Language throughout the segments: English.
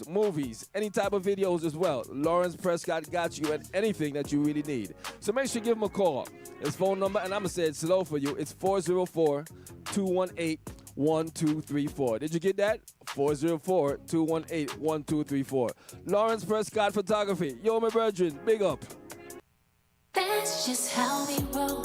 movies, any type of videos as well. Lawrence Prescott got you at anything that you really need. So make sure you give him a call. His phone number, and I'm going to say it slow for you, it's 404-218-1234. Did you get that? 404-218-1234. Lawrence Prescott Photography. Yo, my brethren, big up. That's just how we roll.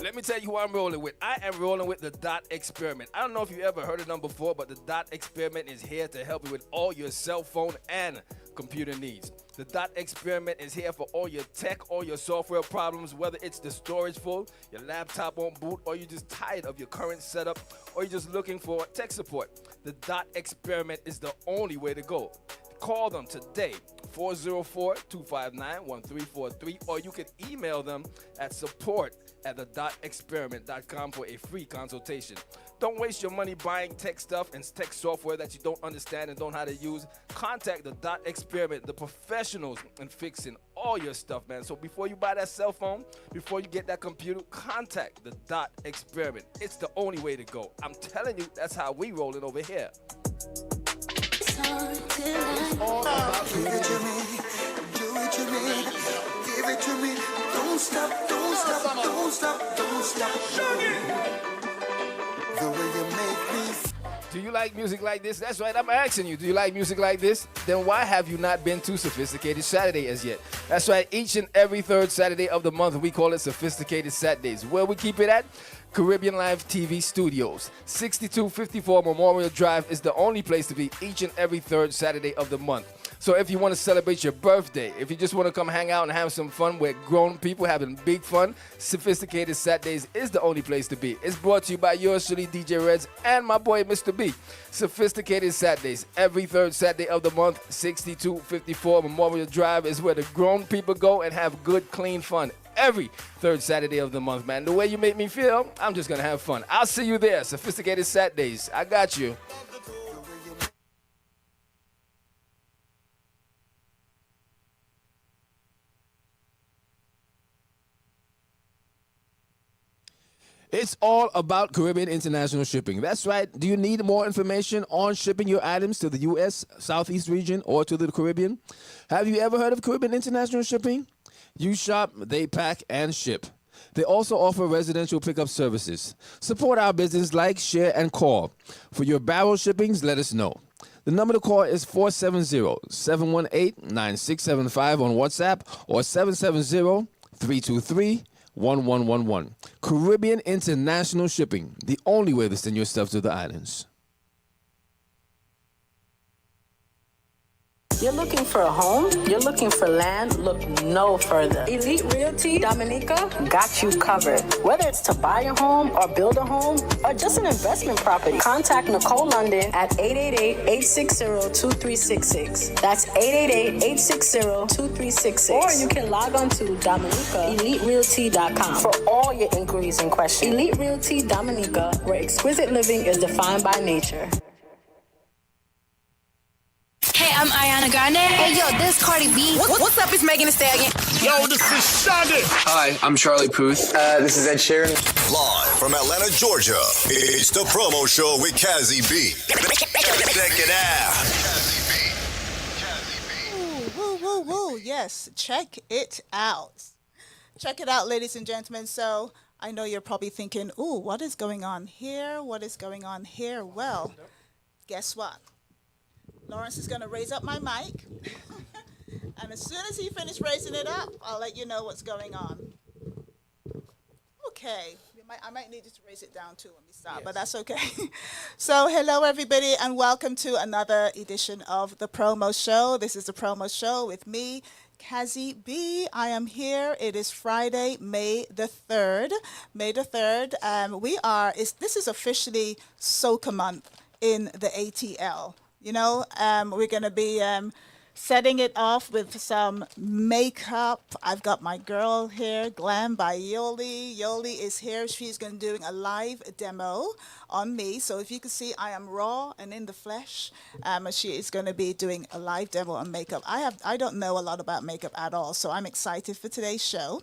Let me tell you who I'm rolling with. I am rolling with the Dot Experiment. I don't know if you ever heard of them before, but the Dot Experiment is here to help you with all your cell phone and computer needs. The Dot Experiment is here for all your tech, all your software problems, whether it's the storage full, your laptop won't boot, or you're just tired of your current setup, or you're just looking for tech support. The Dot Experiment is the only way to go. Call them today, 404-259-1343, or you can email them at support@thedotexperiment.com for a free consultation. Don't waste your money buying tech stuff and tech software that you don't understand and don't know how to use. Contact the Dot Experiment, the professionals in fixing all your stuff, man. So before you buy that cell phone, before you get that computer, contact the Dot Experiment. It's the only way to go. I'm telling you, that's how we roll it over here. It's all about give it to me, do it to me, give it to me. Don't stop, don't stop, don't stop, don't stop. The way you make me. Do you like music like this? That's right, I'm asking you. Do you like music like this? Then why have you not been to Sophisticated Saturday as yet? That's right, each and every third Saturday of the month, we call it Sophisticated Saturdays. Where we keep it at? Caribbeanlifetv Studios. 6254 Memorial Drive is the only place to be each and every third Saturday of the month. So if you want to celebrate your birthday, if you just want to come hang out and have some fun with grown people having big fun, Sophisticated Saturdays is the only place to be. It's brought to you by yours truly, DJ Reds, and my boy, Mr. B. Sophisticated Saturdays, every third Saturday of the month, 6254 Memorial Drive is where the grown people go and have good, clean fun. Every third Saturday of the month, man. The way you make me feel, I'm just going to have fun. I'll see you there. Sophisticated Saturdays. I got you. It's all about Caribbean International Shipping. That's right. Do you need more information on shipping your items to the U.S., Southeast region, or to the Caribbean? Have you ever heard of Caribbean International Shipping? You shop, they pack, and ship. They also offer residential pickup services. Support our business, like, share, and call. For your barrel shippings, let us know. The number to call is 470-718-9675 on WhatsApp or 770-323-1111. Caribbean International Shipping, the only way to send your stuff to the islands. You're looking for a home? You're looking for land? Look no further. Elite Realty Dominica got you covered. Whether it's to buy a home or build a home or just an investment property, contact Nicole London at 888-860-2366. That's 888-860-2366. Or you can log on to DominicaEliteRealty.com for all your inquiries and questions. Elite Realty Dominica, where exquisite living is defined by nature. Hey, I'm Ariana Grande. Hey, yo, this Cardi B. What's up? It's Megan Thee Stallion. Yo, this is Shaggy. Hi, I'm Charlie Puth. This is Ed Sheeran. Live from Atlanta, Georgia, it's the promo show with Cazzy B. Check it out. Woo, woo, woo. Yes, check it out. Check it out, ladies and gentlemen. So I know you're probably thinking, ooh, what is going on here? What is going on here? Well, guess what? Lawrence is going to raise up my mic. And as soon as he finishes raising it up, I'll let you know what's going on. Okay. I might need you to raise it down too when we start, but that's okay. So hello, everybody, and welcome to another edition of The Promo Show. This is The Promo Show with me, Cazzy B. I am here. It is Friday, May the 3rd. May the 3rd. This is officially Soca Month in the ATL. You know, we're going to be setting it off with some makeup. I've got my girl here, Glam by Yoli. Yoli is here. She's going to be doing a live demo on me. So if you can see, I am raw and in the flesh. She is going to be doing a live demo on makeup. I don't know a lot about makeup at all, so I'm excited for today's show.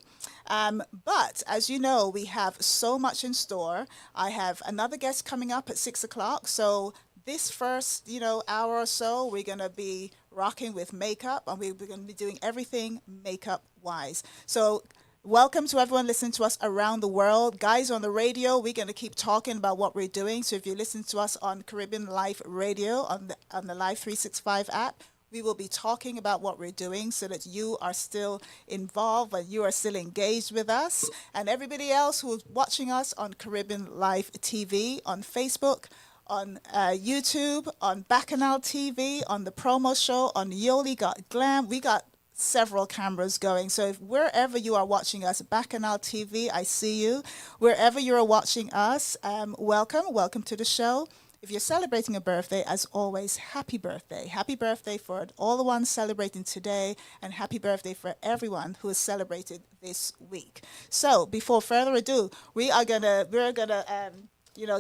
But as you know, we have so much in store. I have another guest coming up at 6 o'clock, so this first, hour or so, we're going to be rocking with makeup, and we're going to be doing everything makeup wise. So welcome to everyone listening to us around the world. Guys on the radio, we're going to keep talking about what we're doing. So if you listen to us on Caribbean Life Radio, on the Live 365 app, we will be talking about what we're doing so that you are still involved and you are still engaged with us. And everybody else who's watching us on Caribbean Life TV, on Facebook, on YouTube, on Bacchanal TV, on the promo show, on Yoli Got Glam. We got several cameras going. So if wherever you are watching us, Bacchanal TV, I see you. Wherever you are watching us, welcome to the show. If you're celebrating a birthday, as always, happy birthday. Happy birthday for all the ones celebrating today, and happy birthday for everyone who is celebrated this week. So before further ado, we're gonna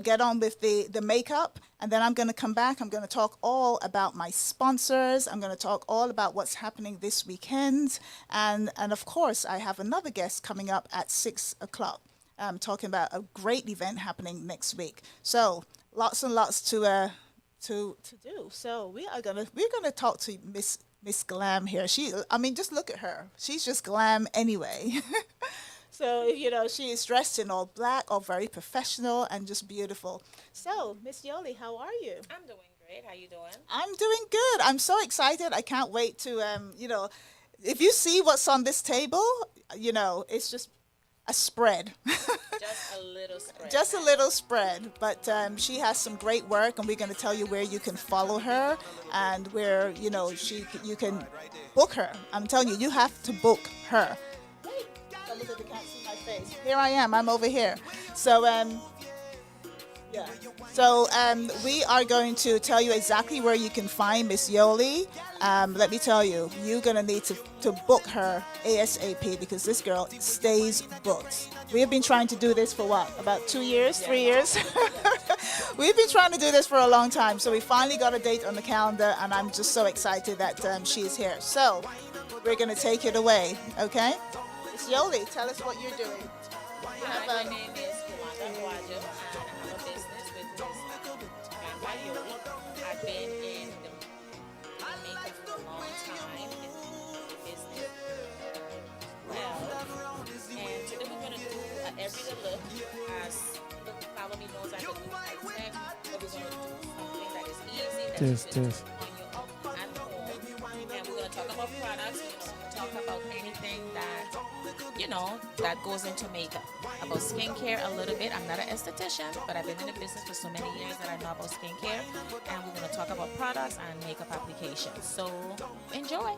get on with the makeup, and then I'm gonna come back. I'm gonna talk all about my sponsors. I'm gonna talk all about what's happening this weekend, and of course, I have another guest coming up at 6 o'clock. Talking about a great event happening next week. So lots and lots to do. So we're gonna talk to Miss Glam here. Just look at her. She's just glam anyway. So she is dressed in all black, all very professional and just beautiful. So Miss Yoli, how are you? I'm doing great. How you doing? I'm doing good. I'm so excited. I can't wait to if you see what's on this table, it's just a spread. Just a little spread. Just a little spread, but she has some great work, and we're going to tell you where you can follow her and where you can book her. I'm telling you, you have to book her. Wait, they can't see my face. Here I am. I'm over here. So yeah. So we are going to tell you exactly where you can find Miss Yoli. Let me tell you, you're going to need to book her ASAP because this girl stays booked. We have been trying to do this for what, about 2 years, 3 years? We've been trying to do this for a long time. So we finally got a date on the calendar, and I'm just so excited that she is here. So we're going to take it away, okay? Miss Yoli, tell us what you're doing. Hi, my name is Wanda Guajo, and I have a business with Miss Grandma Yoli. I've been in the makeup for a long time in the business. Well, and today we're going to do an everyday look. As the follow me knows, I can do high tech, but we're going to do something that is easy, that you can do on your own at home. And we're going to talk about products. We're going to talk about anything that goes into makeup. About skincare a little bit. I'm not an esthetician, but I've been in the business for so many years that I know about skincare. And we're going to talk about products and makeup applications. So enjoy.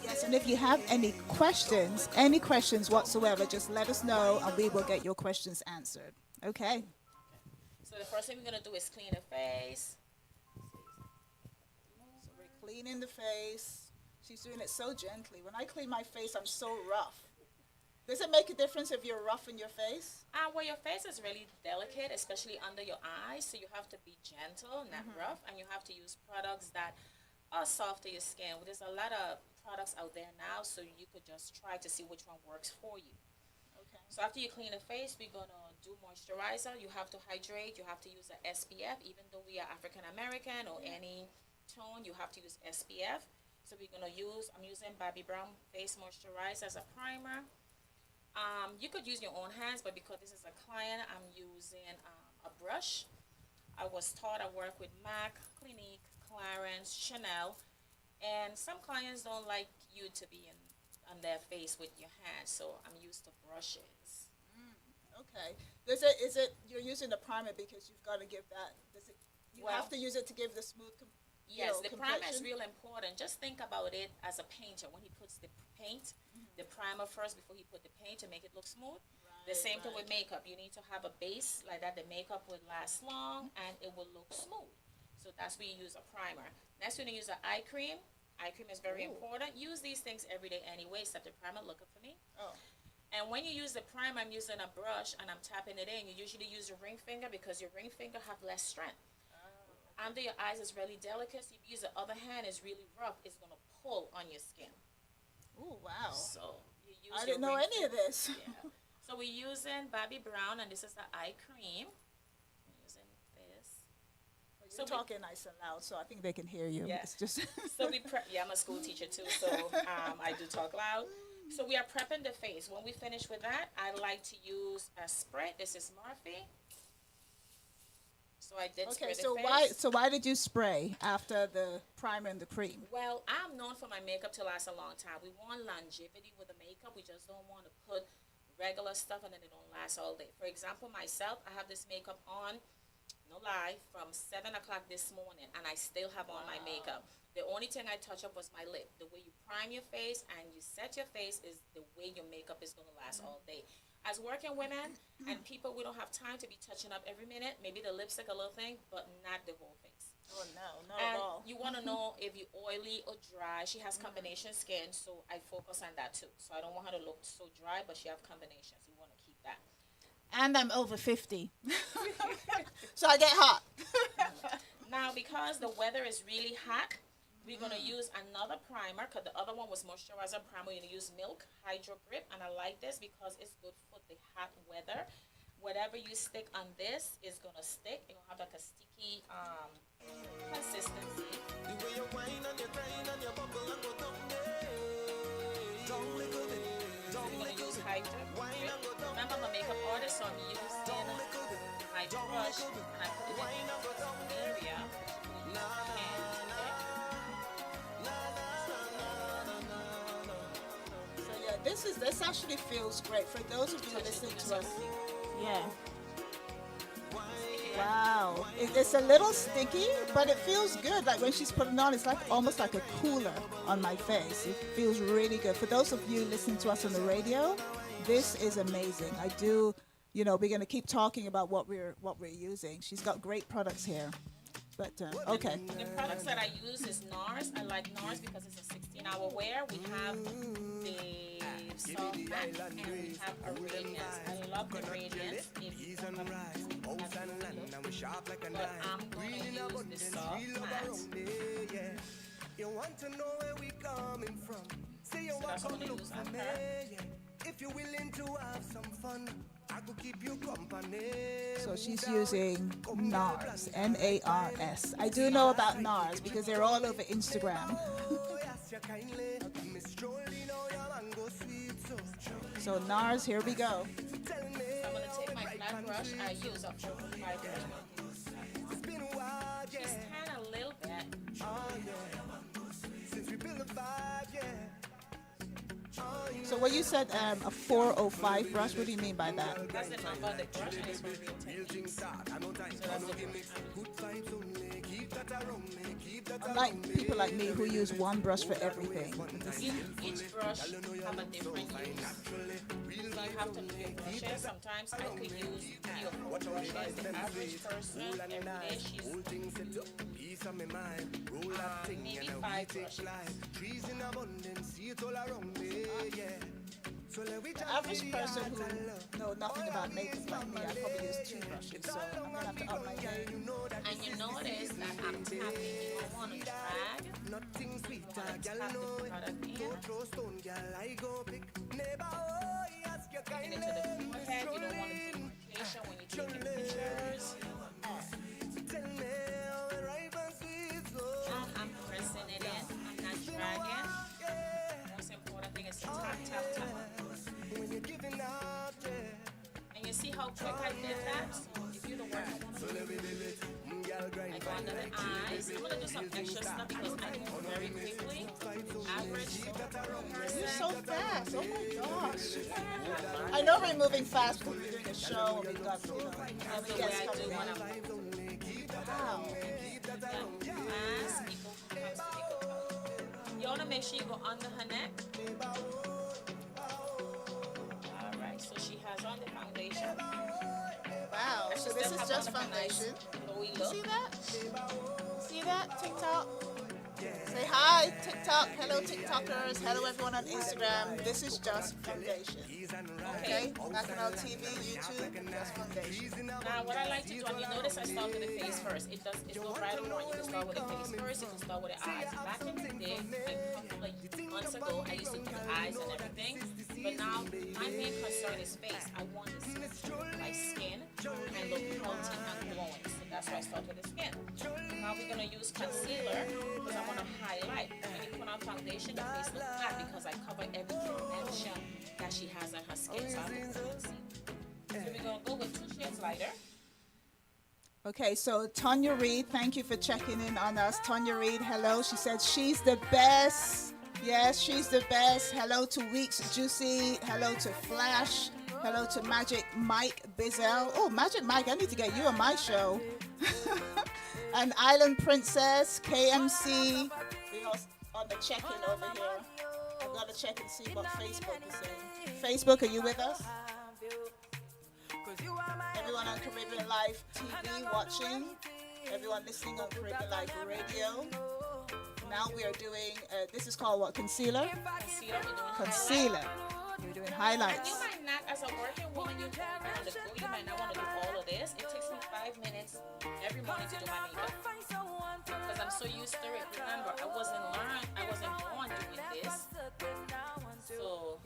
Yes, and if you have any questions whatsoever, just let us know and we will get your questions answered. Okay. So the first thing we're going to do is clean the face. So we're cleaning the face. She's doing it so gently. When I clean my face, I'm so rough. Does it make a difference if you're rough in your face? Well, your face is really delicate, especially under your eyes. So you have to be gentle, not rough, and you have to use products that are soft to your skin. There's a lot of products out there now, so you could just try to see which one works for you. Okay. So after you clean the face, we're going to do moisturizer. You have to hydrate. You have to use an SPF. Even though we are African American or any tone, you have to use SPF. So we're going to I'm using Bobbi Brown Face Moisturizer as a primer. You could use your own hands, but because this is a client, I'm using a brush. I was taught I work with MAC, Clinique, Clarins, Chanel, and some clients don't like you to be on their face with your hands, so I'm used to brushes. Okay. Is it you're using the primer because you've got to give that? You have to use it to give the smooth. Yes, the primer is real important. Just think about it as a painter when he puts the paint, the primer first before he put the paint to make it look smooth. The same thing with makeup. You need to have a base like that. The makeup will last long and it will look smooth. So that's where you use a primer. Next, we're going to use an eye cream. Eye cream is very important. Use these things every day anyway, except the primer. Look up for me. Oh. And when you use the primer, I'm using a brush and I'm tapping it in. You usually use your ring finger because your ring finger have less strength. Under your eyes is really delicate. So if you use the other hand, it's really rough. It's going to pull on your skin. Oh, wow. So you use I didn't know any of this. Yeah. So we're using Bobbi Brown, and this is the eye cream. I'm using this. You're talking nice and loud, so I think they can hear you. Yeah. It's just So yeah, I'm a school teacher too, so I do talk loud. So we are prepping the face. When we finish with that, I like to use a spray. This is Morphe. So I did spray okay. the So face. why did you spray after the primer and the cream? Well, I'm known for my makeup to last a long time. We want longevity with the makeup. We just don't want to put regular stuff and then it don't last all day. For example, myself, I have this makeup on, no lie, from 7 o'clock this morning, and I still have on my makeup. The only thing I touch up was my lip. The way you prime your face and you set your face is the way your makeup is going to last all day. As working women and people, we don't have time to be touching up every minute. Maybe the lipstick, a little thing, but not the whole face. Oh no, not And at all. you want to know if you're oily or dry. She has combination skin, so I focus on that too. So I don't want her to look so dry, but she have combination, so you want to keep that. And I'm over 50, so I get hot. Now, because the weather is really hot, we're going to use another primer, because the other one was moisturizer primer. We're going to use Milk Hydro Grip, and I like this because it's good for the hot weather. Whatever you stick on this is going to stick. It will have like a sticky consistency. So we're going to use Hydro Grip. Remember, I'm a makeup artist, so I'm using my brush, and I put it in this area. So yeah, this actually feels great for those of you listening to us. Yeah. Wow, it's a little sticky, but it feels good. Like when she's putting it on, it's like almost like a cooler on my face. It feels really good. For those of you listening to us on the radio, this is amazing. I do, we're gonna keep talking about what we're using. She's got great products here. But okay. The products that I use is NARS. I like NARS because it's a 16-hour wear. We have the soft matte and we have a radiance. I love the radiance. It's but I'm going to use the soft matte. You want to know where we coming from? Say you want to look for me. If you're willing to have some fun, I could keep you company. So she's using NARS, N-A-R-S. I do know about NARS because they're all over Instagram. So NARS, here we go. So I'm going to take my flat brush. I use a 4.5 brush. Just tan a little bit. Since we built a vibe, yeah. So when you said a 405 brush, what do you mean by that? That's the number of the brush and it's from Real Techniques. So that's the brush. Unlike people like me who use one brush for everything. Each brush have a different use. So you have to know your brushes. Sometimes I could use 3 or 4 brushes. The average person every day she's maybe 5 brushes. The average person who know nothing about makeup like me, I probably use 2 brushes, so I'm gonna have to up my game. And you notice that I'm tapping. You don't want to drag. You want to tap the product in. Taking it to the forehead. You don't want to do facial when you're taking pictures. I'm pressing it in. I'm not dragging. Most important thing is to tap, tap, tap. And you see how quick I did that? So if you don't work, I go under the eyes. I'm going to do some extra stuff because I move very quickly. Average You're so fast. Oh my gosh. I know we're moving fast because we're doing a show and we've got, That's every the way guest I do coming when in. I'm Wow. fast. People who comes to make you want to make sure you go under her neck. All right, so she has on the foundation. Wow. And she So this still is have just on the nice foundation. glowy See look. that? See that? TikTok. Say hi, TikTok. Hello, TikTokers. Hello, everyone on Instagram. This is just foundation. Okay? Back on our TV, YouTube, just foundation. Now, what I like to do, and you notice I start with the face first. It's no right or wrong. You can start with the face first. You can start with the eyes. Back in the day, a couple of months ago, I used to do the eyes and everything. But now my main concern is face. I want the skin to look like skin and look healthy and glowing. So that's why I start with the skin. Now we're gonna use concealer because I want to highlight. When you put on foundation, the face looks flat because I cover every dimension that she has on her skin. So I have to put concealer. So we're gonna go with 2 shades lighter. Okay, so Tonya Reed, thank you for checking in on us. Tonya Reed, hello. She said she's the best. Yes, she's the best. Hello to Weeks Juicy. Hello to Flash. Hello to Magic Mike Bizzell. Oh, Magic Mike, I need to get you on my show. And Island Princess, KMC. We are on the check-in over here. I've got to check and see what Facebook is saying. Facebook, are you with us? Everyone on Caribbean Live TV watching. Everyone listening on Caribbean Live Radio. Now we are doing, this is called what? Concealer? Concealer. We're doing highlights. You might not, as a working woman, you might not want to do all of this. It takes me 5 minutes every morning to do my makeup. Because I'm so used to it. Remember, I wasn't born doing this. So,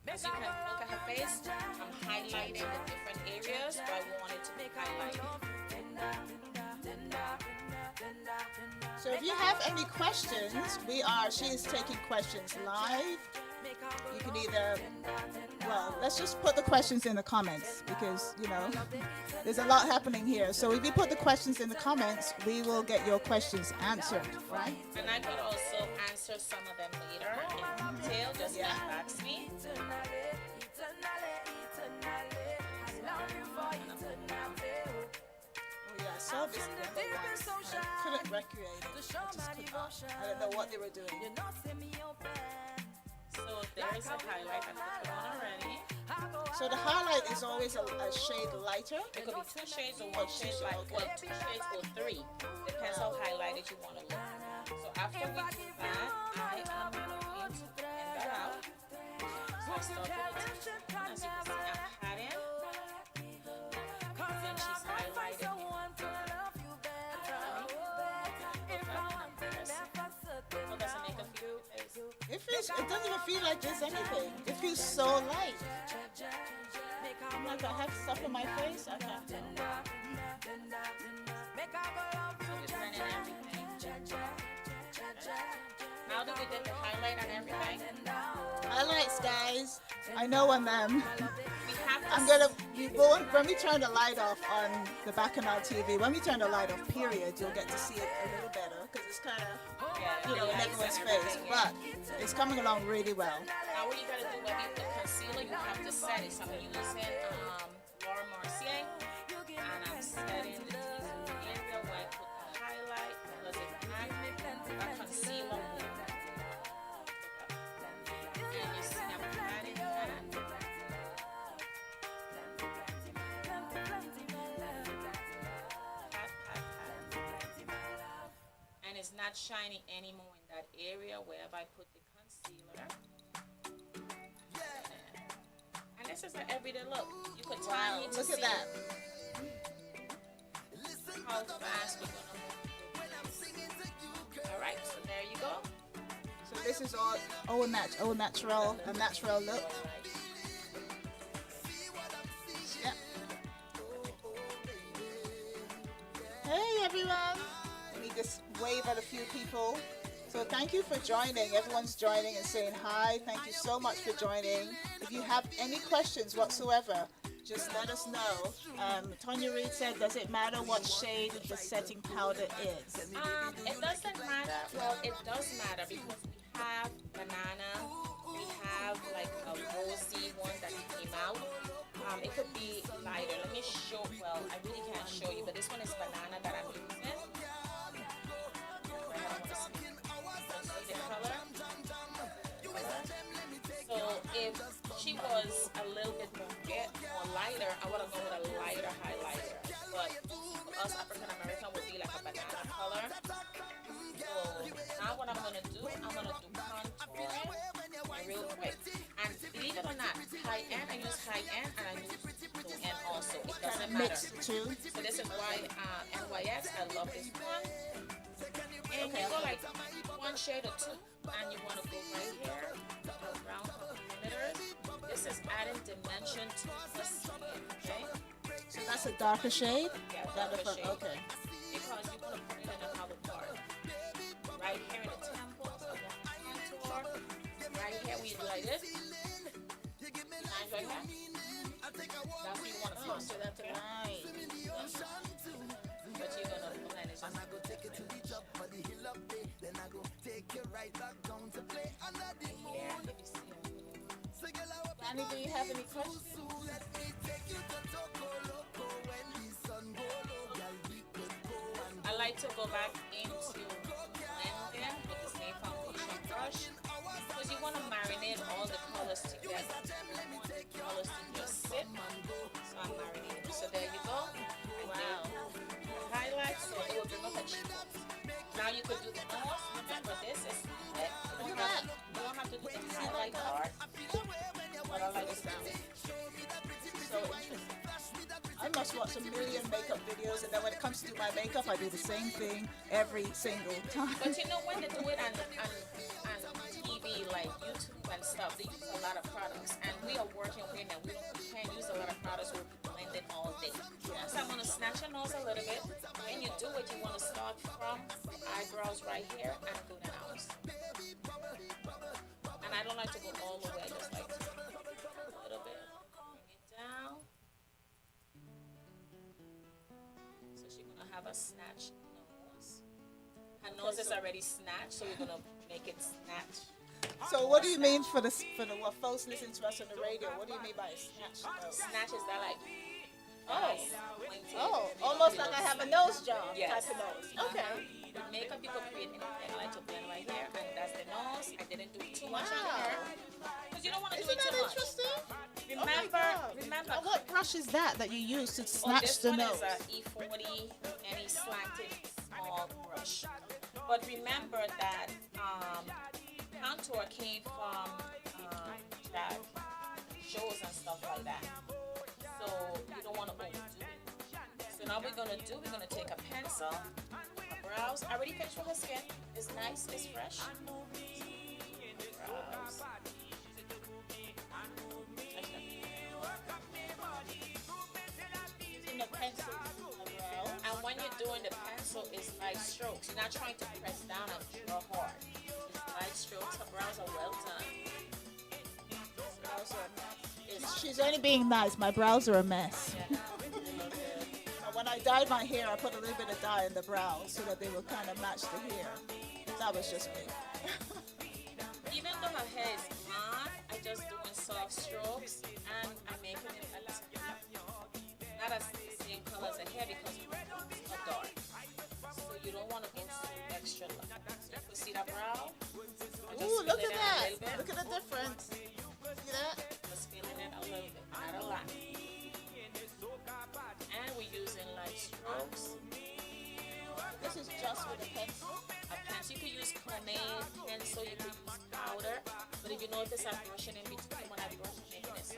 as you can look at her face, I'm highlighting the different areas where I want it to be highlighted. So if you have any questions, she is taking questions live. You can either, let's just put the questions in the comments because, there's a lot happening here. So if you put the questions in the comments, we will get your questions answered, right? And I could also answer some of them later in detail, just inbox me. I saw this number once. I couldn't recreate it. I just could not. I don't know what they were doing. So there is a highlight I put on already. So the highlight is always a shade lighter? It could be 2 shades or 1 shade light. Well, 2 shades or 3. Depends how highlighted you want to look. So after we do that, I am going to blend that out. So I start with the tip. As you can see, I'm patting. Then she's highlighted. It doesn't even feel like there's anything. It feels so light. I'm like, I have stuff on my face. I can't tell. So we're blending everything. Now that we did the highlight on everything. Highlights, guys. I know on them. I'm gonna when we turn the light off on the Bacchanal TV, when we turn the light off, period, you'll get to see it a little better because it's kind of, in everyone's face. But it's coming along really well. Now what you gotta do when you put concealer, you have to set it. So I'm using Laura Mercier, and I'm setting the area where I put the highlight because it magnet that concealer. And you see I'm patting that. And it's not shiny anymore in that area wherever I put the concealer. And this is an everyday look. You could tell me to Look at see that. how fast we're gonna move. All right, so there you go. So this is all natural, a natural look. Yeah. Hey everyone. Let me just wave at a few people. So thank you for joining. Everyone's joining and saying hi. Thank you so much for joining. If you have any questions whatsoever, just let us know. Tonya Reed said, does it matter what shade the setting powder is? It doesn't matter. Well, it does matter because we have banana. We have like a rosy one that came out. It could be lighter. Let me show. Well, I really can't show you, but this one is banana that I'm using. The color. So if she was a little bit more lighter, I would have gone with a lighter highlighter. But for us African American would be like a banana color. So now what I'm gonna do contouring real quick. And believe it or not, high end, I use high end and I use low end also. It doesn't matter. Mixed too. So this is why NYX, I love this one. And you go like 1 shade or 2, and you want to go right here, go around the perimeter. this is adding dimension to the skin, okay? So that's a darker shade? Yeah, Darker darker shade. Okay. Because you're gonna put it in another part. Right here in the temples, I want contour. Right here, we do like this. Nice right here. That's what you want to cluster that to right. But you're gonna blend it. Here, let me see. Danny, do you have any questions? I like to go back into blending with the same foundation brush because you want to marinate all the colors together. You want the colors to just sit. So I'm marinating. So there you go. Wow. Highlights, so it will bring up a cheekbone. Now you could do the nose. Remember, this is thick. You don't have to do the highlight part. But I like this sound. So interesting. I must watch a million makeup videos, and then when it comes to my makeup, I do the same thing every single time. But you know, when they do it on TV, like YouTube and stuff, they use a lot of products. And we are working here now. We can't use a lot of products. We're blending all day. So I'm going to snatch your nose a little bit. And you do what you want to start from the eyebrows right here and do the nose. And I don't like to go all the way. I just like to a little bit. Bring it down. So she's going to have a snatched nose. Her nose is already snatched, so we're gonna make it snatch. So what do you mean for the what folks listen to us on the radio? What do you mean by a snatch nose? Snatch is that like Almost like I have a nose job Yes. type of nose. Okay. With makeup, you could create anything. I like to blend right here, and that's the nose. I didn't do too much on her because you don't want to do Isn't it too that much. interesting? Remember, Now, what brush is that you use to Oh, snatch this the one nose? is a E40 any slanted small brush. But remember that contour came from that shows and stuff like that. So you don't want to overdo it. So now we're gonna take a pencil, a brows. I already finished with her skin. It's nice, it's fresh. Brows. Using the pencil to the brow. And when you're doing the pencil, it's light strokes. You're not trying to press down and draw hard. It's light strokes. Her brows are well done. Brows are She's only being nice. My brows are a mess. Yeah. When I dyed my hair, I put a little bit of dye in the brows so that they would kind of match the hair. That was just me. Even though her hair is blonde, I'm just doing soft strokes and I'm making it a little not as the same color as her hair because it's dark. So you don't want to go too extra light. So you can see that brow. Ooh, look at that. Look at the difference. See that? Just feeling it a little bit, not a lot. And we're using light strokes. This is just with a pencil. A pencil, you could use pomade, pencil, you could use powder. But if you notice I'm brushing in between when I brush, I'm making it so.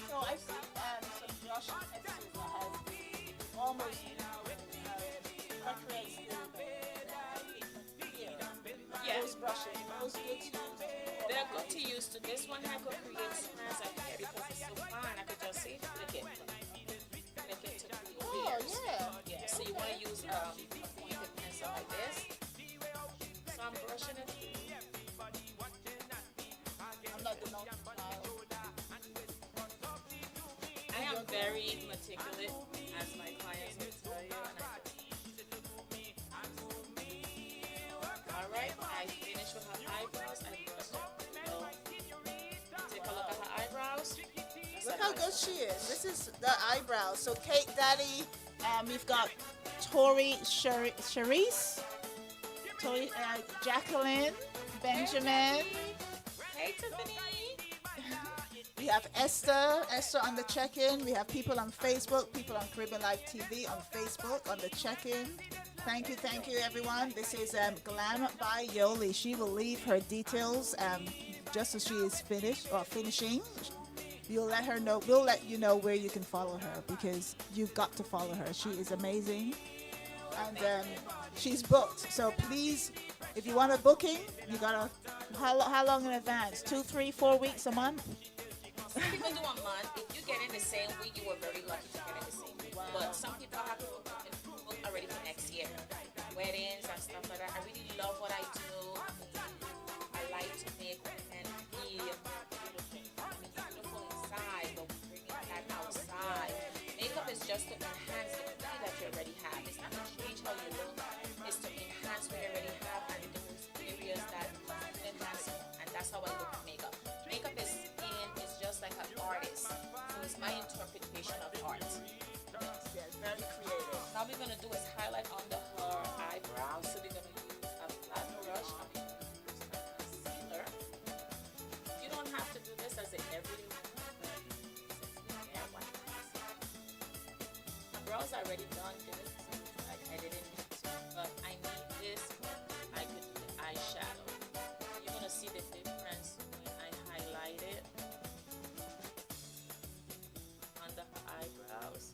So I see some brush pencils that have almost portraits Yeah. those brushes. Those good to use. They're good to use to this one. I could create strands of hair because it's so fine. I could just see, flick it to create Oh, hairs. yeah. Yeah, so you want to use a pointed pencil like this. So I'm brushing it. I'm not the monkey style. I am very meticulous, as my clients will tell you. Alright, I finished with her eyebrows. I brushed her. Take a look at her eyebrows. Look how good she is. This is the eyebrows. So Kate Daddy, we've got Tori Charisse, Jacqueline, Benjamin. Hey, Tiffany. We have Esther on the check-in. We have people on Facebook, people on Caribbeanlifetv on Facebook on the check-in. Thank you, everyone. This is Glam by Yoli. She will leave her details just as she is finishing. We'll let you know where you can follow her because you've got to follow her. She is amazing. And she's booked. So please, If you want a booking, you gotta how long in advance? 2, 3, 4 weeks, a month? Some people do a month. If you get in the same week, you were very lucky to get in the same week. But some people have to book already for next year. Weddings and stuff like that. I really love what I do. I like to make women feel beautiful inside, but bringing that outside. Makeup is just to enhance the beauty that you already have. It's not to change how you look. It's to enhance what you already have and those areas that enhance it. And that's how I look at makeup. Makeup is just like an artist. So it's my interpretation of art. Yeah, very creative. Now we're gonna do is highlight under her eyebrows. So we're gonna use a flat brush and we're gonna use a concealer. You don't have to do this as an every my brows are already done this. Like I didn't need to, but I need this. I could do the eyeshadow. You're gonna see the difference when I highlight it under her eyebrows.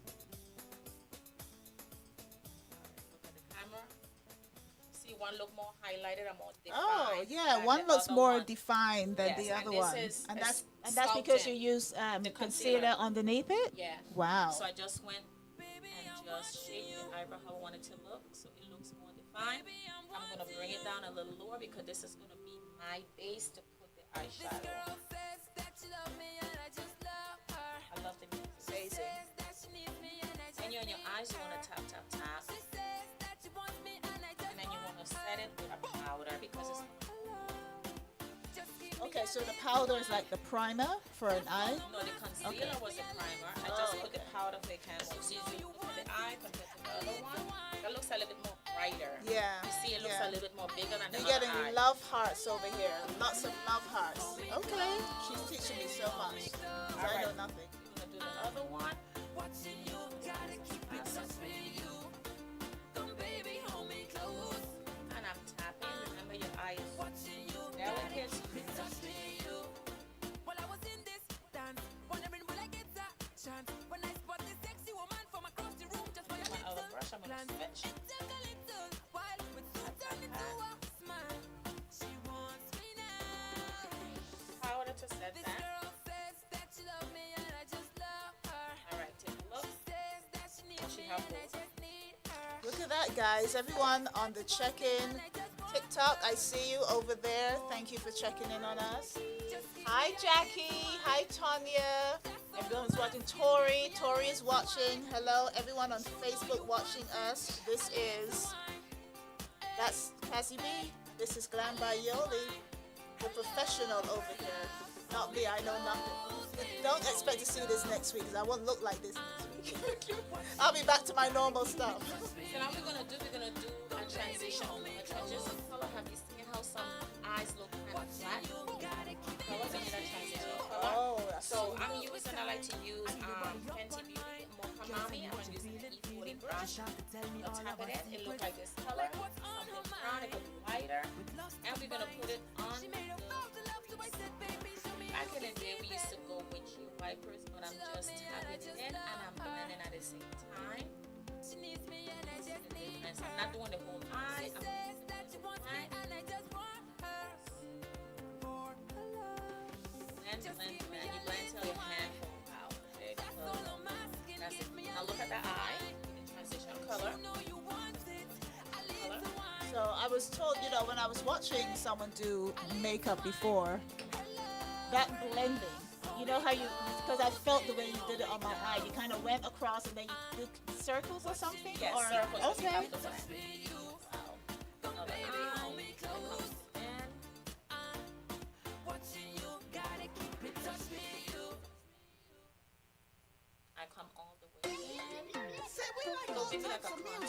Look at the camera. See one look more highlighted and more defined. Oh, yeah, than one the looks other more one. defined than Yes, the and other this one. is And a that's because you sculpting. use The concealer concealer. underneath it? Yeah. Wow. So I just went and just shaped the eyebrow how I want it to look, so it looks more defined. I'm gonna bring it down a little lower because this is gonna be my base to put the eyeshadow. I love the music. Amazing. And you're on your eyes, you wanna tap, tap, tap. And then you wanna set it with a powder because it's Okay, so the powder is like the primer for an eye? no, the concealer was a primer. I just put the powder for the candle. So you look at the eye compared to the other one. That looks a little bit more brighter. Yeah. You see, it looks yeah. a little bit more bigger than the You're other getting eye. love hearts over here. Lots of love hearts. Okay. She's teaching me so much. 'Cause I know nothing. I'm gonna do the other one. And I'm tapping. Remember, your eye is delicate. My other brush, I'm gonna switch. Powder to set that. All right, take a look. She have both. Look at that, guys. Everyone on the check-in TikTok, I see you over there. Thank you for checking in on us. Hi, Jackie. Hi, Tanya. Everyone's watching. Tori. Tori is watching. Hello, everyone on Facebook watching us. That's Cazzy B. This is Glam Bayoli, the professional over here. Not me, I know nothing. Don't expect to see this next week because I won't look like this next week. I'll be back to my normal stuff. So now we're gonna do a transition. A transition color. Have you seen how some eyes look kind of flat? Colors in that transition color. Oh, that's So I'm using. I like to use Fenty Beauty Mokamami. I'm using the E40 brush. I'll tap it in. It looks like this color. Something brown. It goes lighter. And we're gonna put it on. Back in the day, we used to go with cheap wipers, but I'm just tapping it in and I'm blending at the same time. And so I'm not doing the whole eye. I'm using the whole eye. Blend. You blend till your hand falls out. Okay? So that's it. Now look at the eye. The transition color. So I was told, when I was watching someone do makeup before, that blending, you know how because I felt the way you did it on my eye, you kind of went across and then you did circles or something? Yes, or, circles. You Okay. have to blend. Wow. Another eye. It comes in. I come all the way in. So maybe like a contour.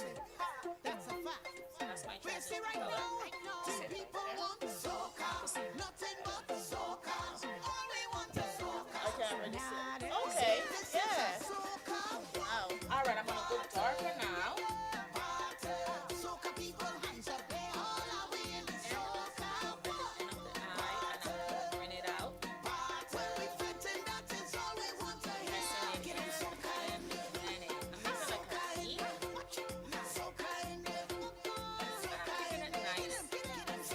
That's a fact. That's my transition Right color. now, Sit right people there. want soca. Nothing but soca. All we want is soca. Okay, I'm ready to see. Okay, yeah. Soca. Wow. All right, I'm gonna go darker now. Soca people, hands up there. All are we in the soca. End of the eye, and I'm gonna bring it out. When we fitting, that is all we want to hear. Pressing it in, blending. I'm making like a E. Soca in there. And I'm keeping it nice.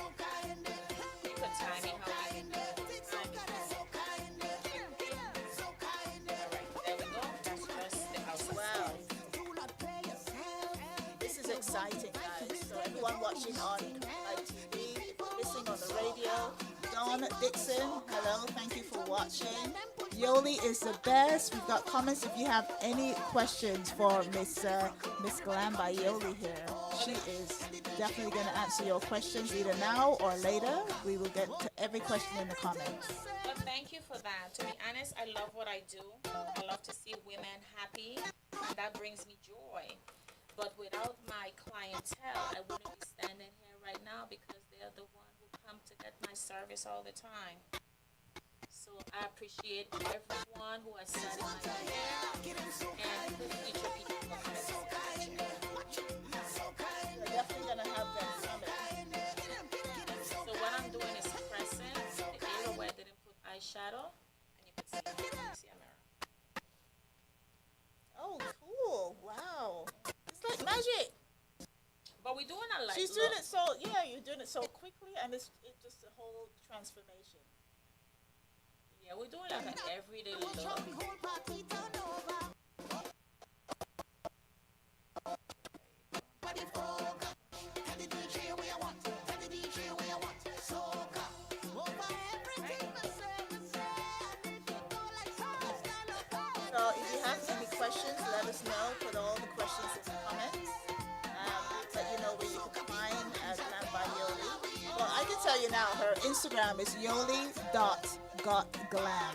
exciting, guys. So everyone watching on TV, if you're listening on the radio, Don Dixon, hello, thank you for watching. Yoli is the best. We've got comments if you have any questions for Miss Glam by Yoli here. She is definitely going to answer your questions either now or later. We will get to every question in the comments. Well, thank you for that. To be honest, I love what I do. I love to see women happy, and that brings me joy. But without my clientele, I wouldn't be standing here right now because they're the one who come to get my service all the time. So I appreciate everyone who has sat in my chair and put future people in my chair. We're definitely going to have them coming. So what I'm doing is pressing the area where I didn't put eyeshadow, and you can see a mirror. Oh, cool. Wow. It's like magic. But we're doing a light She's doing it so, yeah, you're doing it so quickly, and it's just a whole transformation. Yeah, we're doing like an everyday look. So if you have any questions, let us know. Put all the questions in the comments. Let you know where you can find Glam by Yoli. Well, I can tell you now, her Instagram is yoli.gotglam. Yoli.gotglam.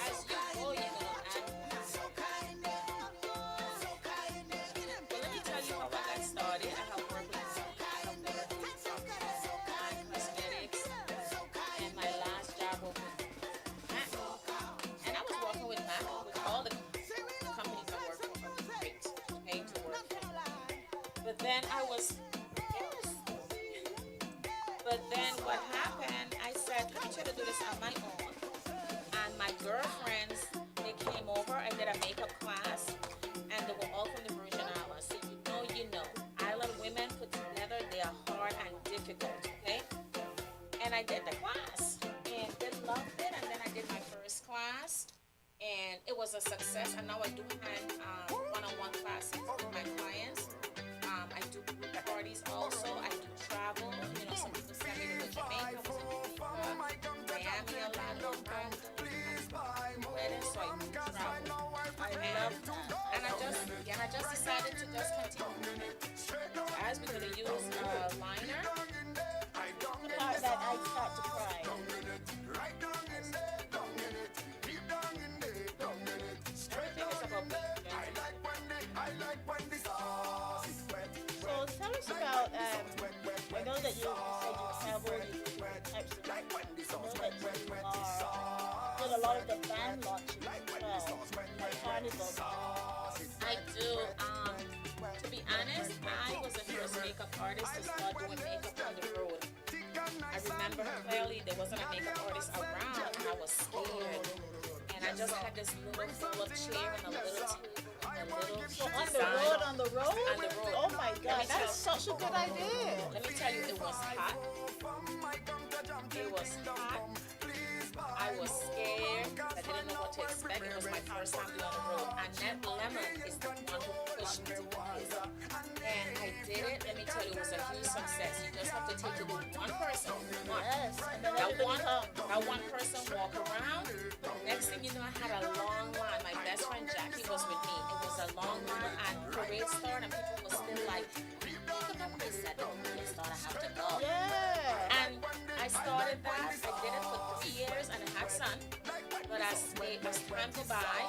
As you go, you're gonna add. Well, let me tell you how I got started. I have worked with cosmetics, and my last job was with Mac. And I was working with Mac, with all the companies I work for are great, paid to work for. But then But then what happened, I said, let me try to do this on my own. And my girlfriends, they came over, I did a makeup class, and they were all from the Virgin Islands. So you know. Island women put together, they are hard and difficult, okay? And I did the class, and they loved it, and then I did my first class, and it was a success, and now I do have one-on-one classes with my clients. I do group parties also. I do travel. You know, some people send me to Jamaica, Miami, Orlando, weddings, so I do travel. I love that. And I just decided to just continue. As we're gonna use liner. The part that I start to cry. Everything is about being So tell us about, I know that you said you travel, you do different types of, I know that you did a lot of the band launches as well, like Carnival. I do. To be honest, I was the first makeup artist to start doing makeup on the road. I remember clearly there wasn't a makeup artist around, and I was scared. And I just had this little fold-up chair and a little table and a little design. On the road? On the road. Oh my God, that's such a good idea. Let me tell you, it was hot. It was hot. I was scared. I didn't know what to expect. It was my first time being on the road. Annette Lemon is the one who pushed me to do this. And I did it. Let me tell you, it was a huge success. You just have to take it with one person. One. Yes. And then That one person walk around. Next thing you know, I had a long line. My best friend Jackie was with me. It was a long line, and parade started, and people were still like, I said, oh, parade started, I have to go. yeah. And I started that. I did it for 3 years, and I had son. But as time go by,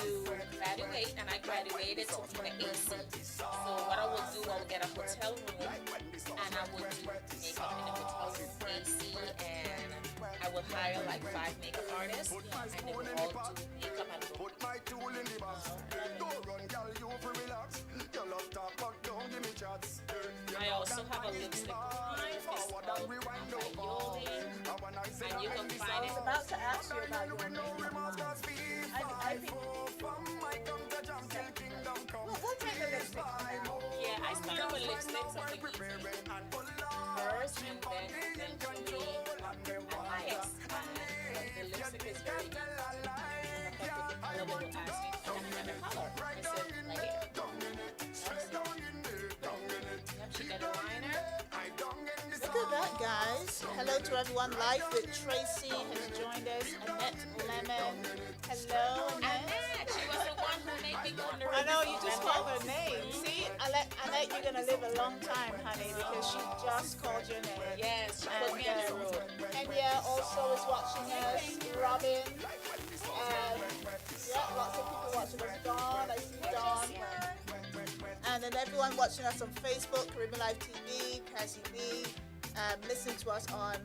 you graduate, and I graduated to be the AC. So what I would do, I would get a hotel room, and I would do makeup in the hotel room AC, and I would hire like 5 makeup artists, and they would all do makeup and look. I also have a lipstick line. It's called Yoli, and you can find it. I was about to ask you about your makeup. I think. We'll take the lipstick. Yeah, I started with lipsticks, something easy first, and then eventually I expand. But the lipstick is very easy. the color. I said, right here. Yep, she got a liner. Look at that, guys. Hello to everyone. Live with Tracy has joined us. Annette Lemon. Hello, Annette. Annette, she was the one who made me go on the I know, you just remember? called her name. See, Annette, you're going to live a long time, honey, because she just called your name. Yes, she put me on the road. Kenya also is watching us. Robin. Yeah, lots of people watching us. Dawn, I see Dawn. And then everyone watching us on Facebook, Caribbeanlifetv, Cazzy B. Listen to us on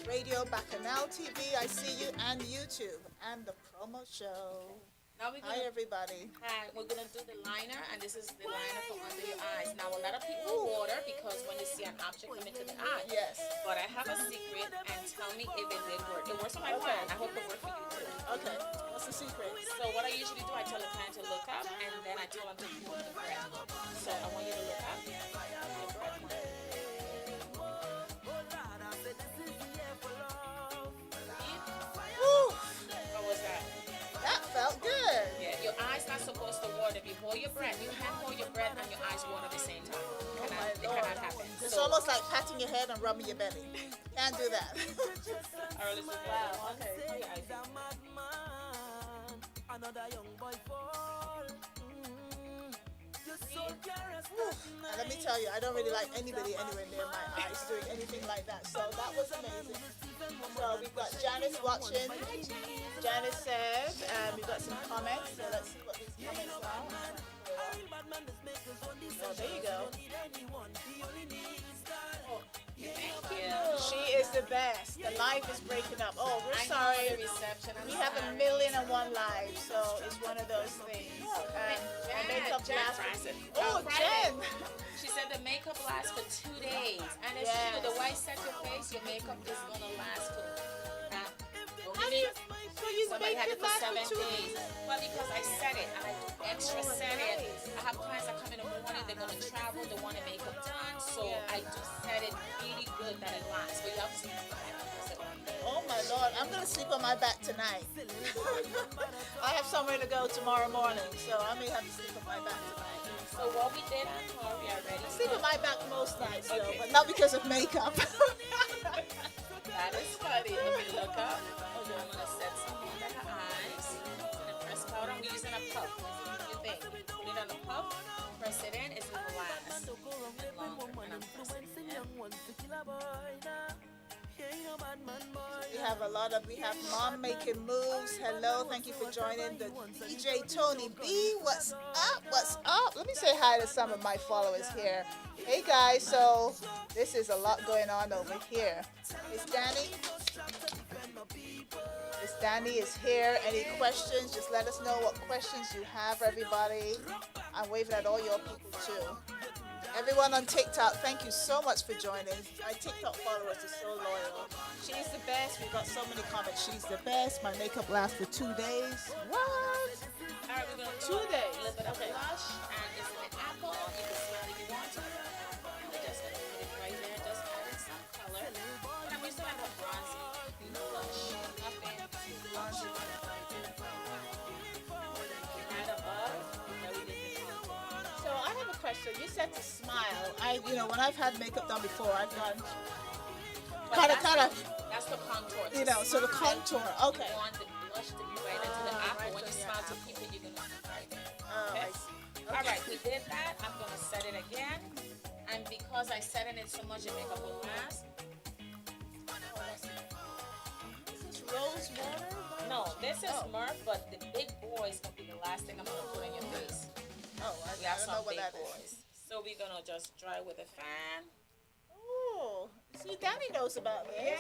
radio, Bacchanal TV, I see you, and YouTube, and the promo show. Now Hi, everybody. Hi, we're gonna do the liner, and this is the liner for under your eyes. Now, a lot of people water because when they see an object come into the eye. Yes. But I have a secret, and tell me if it did work. It works for my client. I hope it works for you too. Okay, what's the secret? So what I usually do, I tell the client to look up, and then I tell them to hold the breath. So I want you to look up. Hold the breath. Woo! What was that? That felt good. Yeah, your eyes not supposed to water. If you hold your breath, you can't hold your breath and your eyes water at the same time. It cannot happen. It's So- almost like patting your head and rubbing your belly. Can't do that. All right, let's do that. Wow, okay. Hold your eyes. And let me tell you, I don't really like anybody anywhere near my eyes doing anything like that. So that was amazing. So we've got Janice watching. Janice says, we've got some comments. So let's see what these comments are. Oh, there you go. Thank you. She is the best. The live is breaking up. Oh, we're I know sorry. the reception. I'm We have sorry. 1,000,001 lives, so it's one of those things. My makeup lasts. Oh, Jen! She said the makeup lasts for 2 days. And it's Yes. true. The way you set your face, your makeup is going to last for So you somebody make had it it for last 7 for 2 days. Well, because I set it and I do extra set it. I have clients that come in the morning, they're going to travel, they want their makeup done. So I do set it really good that it lasts. But you have to see Oh my Lord, I'm gonna sleep on my back tonight. I have somewhere to go tomorrow morning, so I may have to sleep on my back tonight. So what we did on tour, we are ready. I sleep on my back most nights, though, Okay. but not because of makeup. That is funny. If you look up, I'm going to set some under her eyes. And a press powder. I'm using a puff. You think? Put it on the puff. Press it in. It's going to last longer. And I'm pressing it in. We have Mom Making Moves. Hello, thank you for joining. The DJ Tony B, what's up? What's up? Let me say hi to some of my followers here. Hey guys, so this is a lot going on over here. Is Danny? Miss Danny is here. Any questions? Just let us know what questions you have, everybody. I'm waving at all your people too. Everyone on TikTok, thank you so much for joining. My TikTok followers are so loyal. She's the best. We got so many comments. She's the best. My makeup lasts for 2 days. What? All right, we're going to 2 days. a little bit of blush. And it's an apple. You can smell it if you want to. And we're just going to put it right there. Just adding some color. And I'm using like a bronzy blush. Nothing too blush. Right above. That we did the contour. So I have a question. You said to smile. When I've had makeup done before, I've done kind of. That's the contour. So the contour. Okay. You want the blush to be right into the apple. When you smile to people, you're going to see right there. Oh, Okay? I see. All right, we did that. I'm going to set it again. And because I set it in so much, your makeup will last. Is this rose water? No, this is Murph, but the big boy is going to be the last thing I'm going to put on your face. Oh, We I have don't some know what big that is. boys. So we're going to just dry with a fan. Oh, see, Danny knows about this.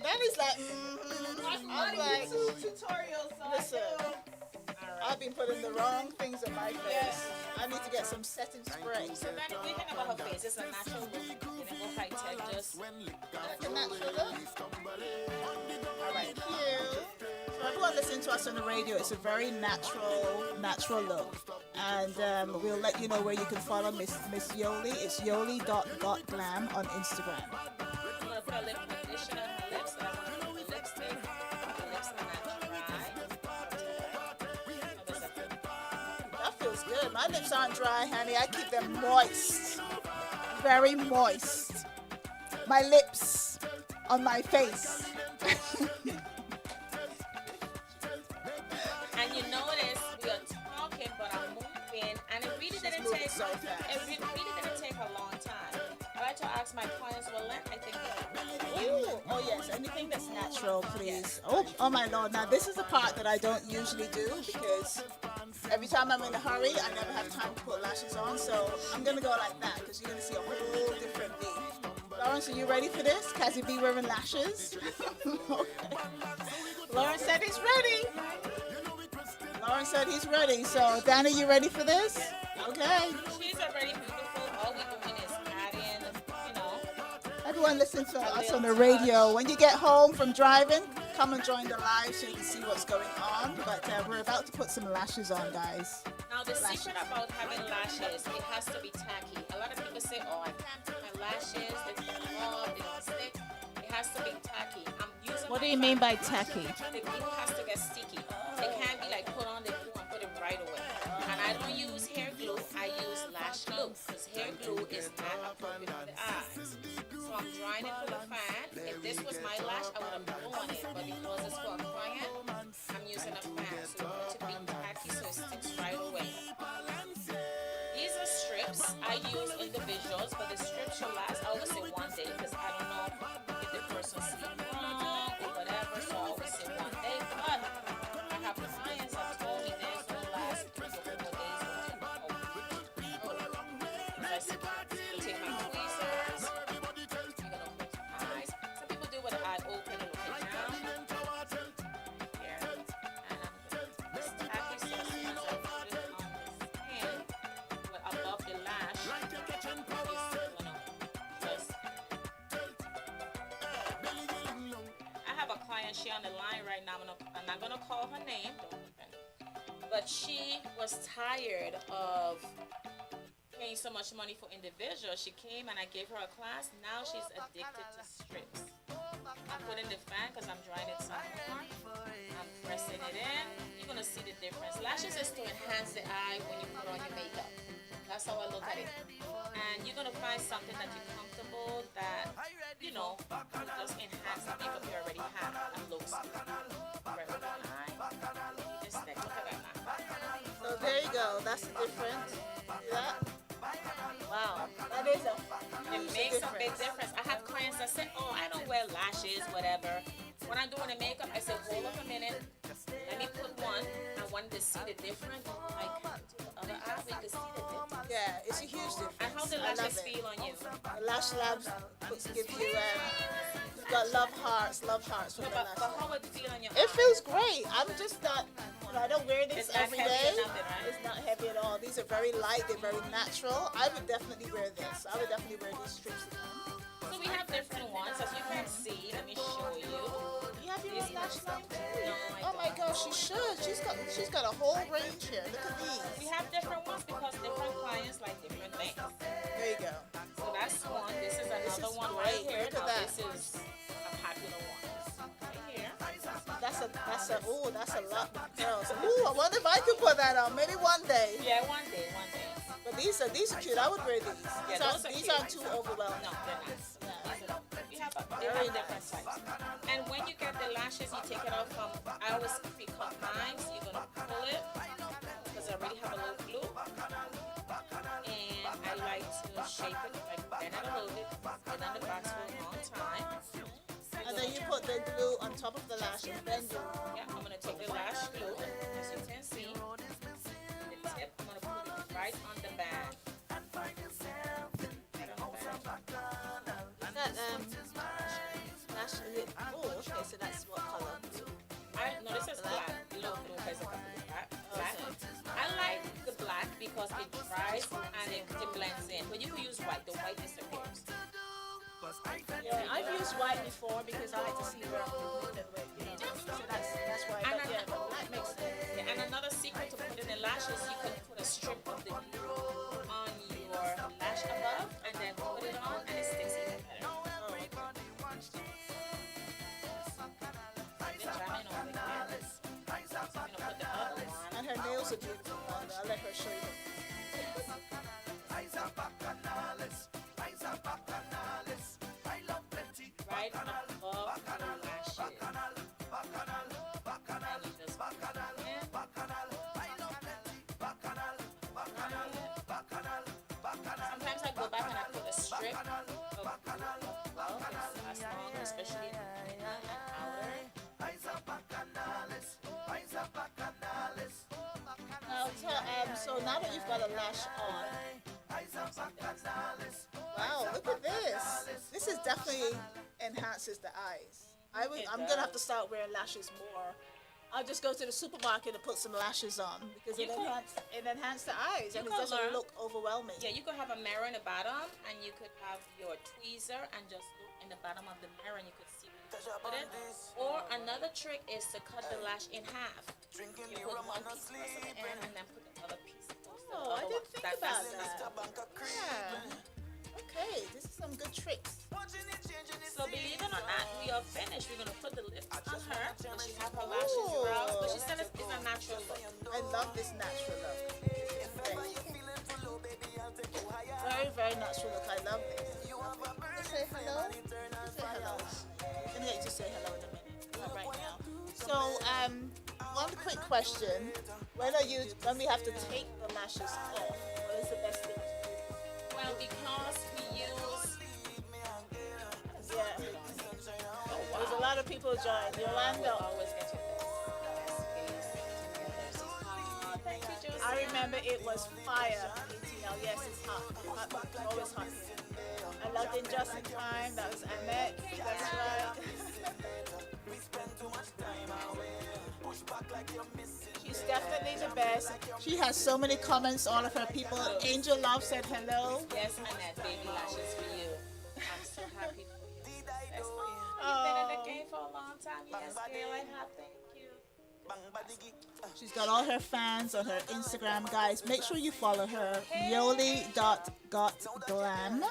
Danny's like, I'm like, tutorials. listen, I've been putting the wrong things on my face. I need to get some setting spray. So then we think about her face. It's a natural look. You didn't go high tech, just Like a natural look. All right, cute. So everyone listening to us on the radio, it's a very natural look. And we'll let you know where you can follow Miss Yoli. It's yoli.gotglam on Instagram. I'm going to put a lip conditioner on her lips. And I'm going to put the lipstick. The lips are not dry. good. My lips aren't dry, honey. I keep them moist. Very moist. My lips on my face. And you notice we are talking, but I'm moving, and it really didn't moving take so fast. It really didn't take a long time. I like to ask my clients, well, I think. Ooh, oh yes, anything that's natural, please. Oh my lord. Now this is a part that I don't usually do because every time I'm in a hurry, I never have time to put lashes on. So I'm gonna go like that because you're gonna see a whole different me. Lawrence, are you ready for this? Cazzy B wearing lashes. Okay. Lawrence said he's ready. Lawrence said he's ready. So Danny, you ready for this? Okay. She's already beautiful. All we're doing is adding, Everyone listen to us on the radio. When you get home from driving, come and join the live so you can see what's going on. But we're about to put some lashes on, guys. Now, the secret about having lashes, it has to be tacky. A lot of people say, oh, I can't do my lashes. They don't rub, they don't stick. It has to be tacky. I'm using What do you mean by tacky? The glue has to get sticky. It can't be like put on the glue and put it right away. And I don't use hair glue. I use lash glue because hair glue is not appropriate for the eyes. So I'm drying it with a fan. If this was my lash, I would have blown it. But because it's for a client, I'm using a fan. So you want it to be tacky so it sticks right away. These are strips. I use individuals, but the strips should last, I always say 1 day because I don't know if the person sees wrong or whatever. So I always say 1 day. But I have clients that told me this will last 3 to 4 days. I take my tweezers. You're gonna close your eyes. Some people do with the eye open and looking down. Here. And I'm gonna just tacky so as soon as I put it on the skin, well, above the lash, just I have a client, she on the line right now. I'm not gonna call her name, don't even. But she was tired of paying so much money for individuals. She came and I gave her a class. Now she's addicted to strips. I'm putting the fan because I'm drying it some more. I'm pressing it in. You're gonna see the difference. Lashes is to enhance the eye when you put on your makeup. That's how I look at it. And you're gonna find something that you're comfortable, that will just enhance the makeup you already have and looks good. Right with the eye. Just look at that now. So there you go. That's the difference. See that? Wow. That is It makes a big difference. I have clients that say, oh, I don't wear lashes, whatever. When I'm doing the makeup, I say, hold up a minute. Let me put one. I wanted to see the difference. Like, to the other eye, we can see the difference. Yeah, it's a huge difference. And how the I love lashes it. feel on you? The Lash Labs gives you, you've got love hearts for No, the but lash. how it feel on your It eye? feels great. I'm just not, I don't wear this It's not every heavy day. or nothing, right? It's not heavy at all. These are very light. They're very natural. I would definitely wear this. I would definitely wear these strips. So we have different ones. As you can see, let me show you. You have your own lash line too? No, I Oh my don't. gosh, she should. She's got a whole range here. Look at these. We have different ones because different clients like different things. There you go. So that's one. This is another is one right great. here. Look at Now that. this is a popular one. Right here. That's a lot of girls. Ooh, I wonder if I could put that on. Maybe one day. Yeah, one day. But these are cute. I would wear these. Yeah, those are These cute. aren't too overwhelming. No, they're not. We have different types. And when you get the lashes, you take it out from, I always pick up mine. So you're going to pull it because I already have a little glue. And I like to shape it, like bend it a little bit, put it on the box for a long time. And then you put the glue on top of the lash and bend it. Yeah, I'm going to take the lash glue, as you can see. The tip, I'm going to put it right on the band. Right on the band. That lash. Oh, okay. So that's what color? No, this is black. Blue has a couple of black. I like the black because it dries and it blends in. But you can use white. The white disappears. Yeah, I've used white before because I like to see where I'm moving with. So that's why. And But yeah, the black makes sense. Yeah, and another secret to putting in lashes, you can put a strip of the glue on your lash above and then put it on and it sticks even better. Then jam it on again. Put the other one. And her nails are beautiful. I'll let her show you. Right above your lashes. And you just put it in. Sometimes I go back and I put a strip of glove. It lasts longer, especially in the inner and outer. So now that you've got a lash on, wow, look at this. This is definitely enhances the eyes. I'm gonna have to start wearing lashes more. I'll just go to the supermarket and put some lashes on because it enhances the eyes and it doesn't look overwhelming. Yeah, you could have a mirror in the bottom and you could have your tweezer and just look in the bottom of the mirror and you could see where you put it. Or another trick is to cut the lash in half. You put one piece close to the end and then put the other piece close to the Oh, I other didn't one. think about that. Yeah. Okay, this is some good tricks. So believe it or not, we are finished. We're gonna put the lift on her, and she have her lashes brows, but she said it's a natural look. I love this natural look. Very, very natural look. I love this. Say hello. Say hello. I'm gonna get you to say hello in a minute. Not right now. So, one quick question: when we have to take the lashes off, what is the best thing to do? Well, because we use Yeah. There's a lot of people join. Yolanda. always get your best. Thank you, Josie. I remember it was fire. ATL. Yes, it's hot. Always hot here. I loved it just in time. That was Annette. That's right. She's definitely the best. She has so many comments, all of her people. Angel Love said hello. Yes, Annette, baby lashes for you. I'm so happy for you. Yes, you've been in the game for a long time. Yes, girl, I have. Thank you. She's got all her fans on her Instagram, guys. Make sure you follow her, yoli.gotglam.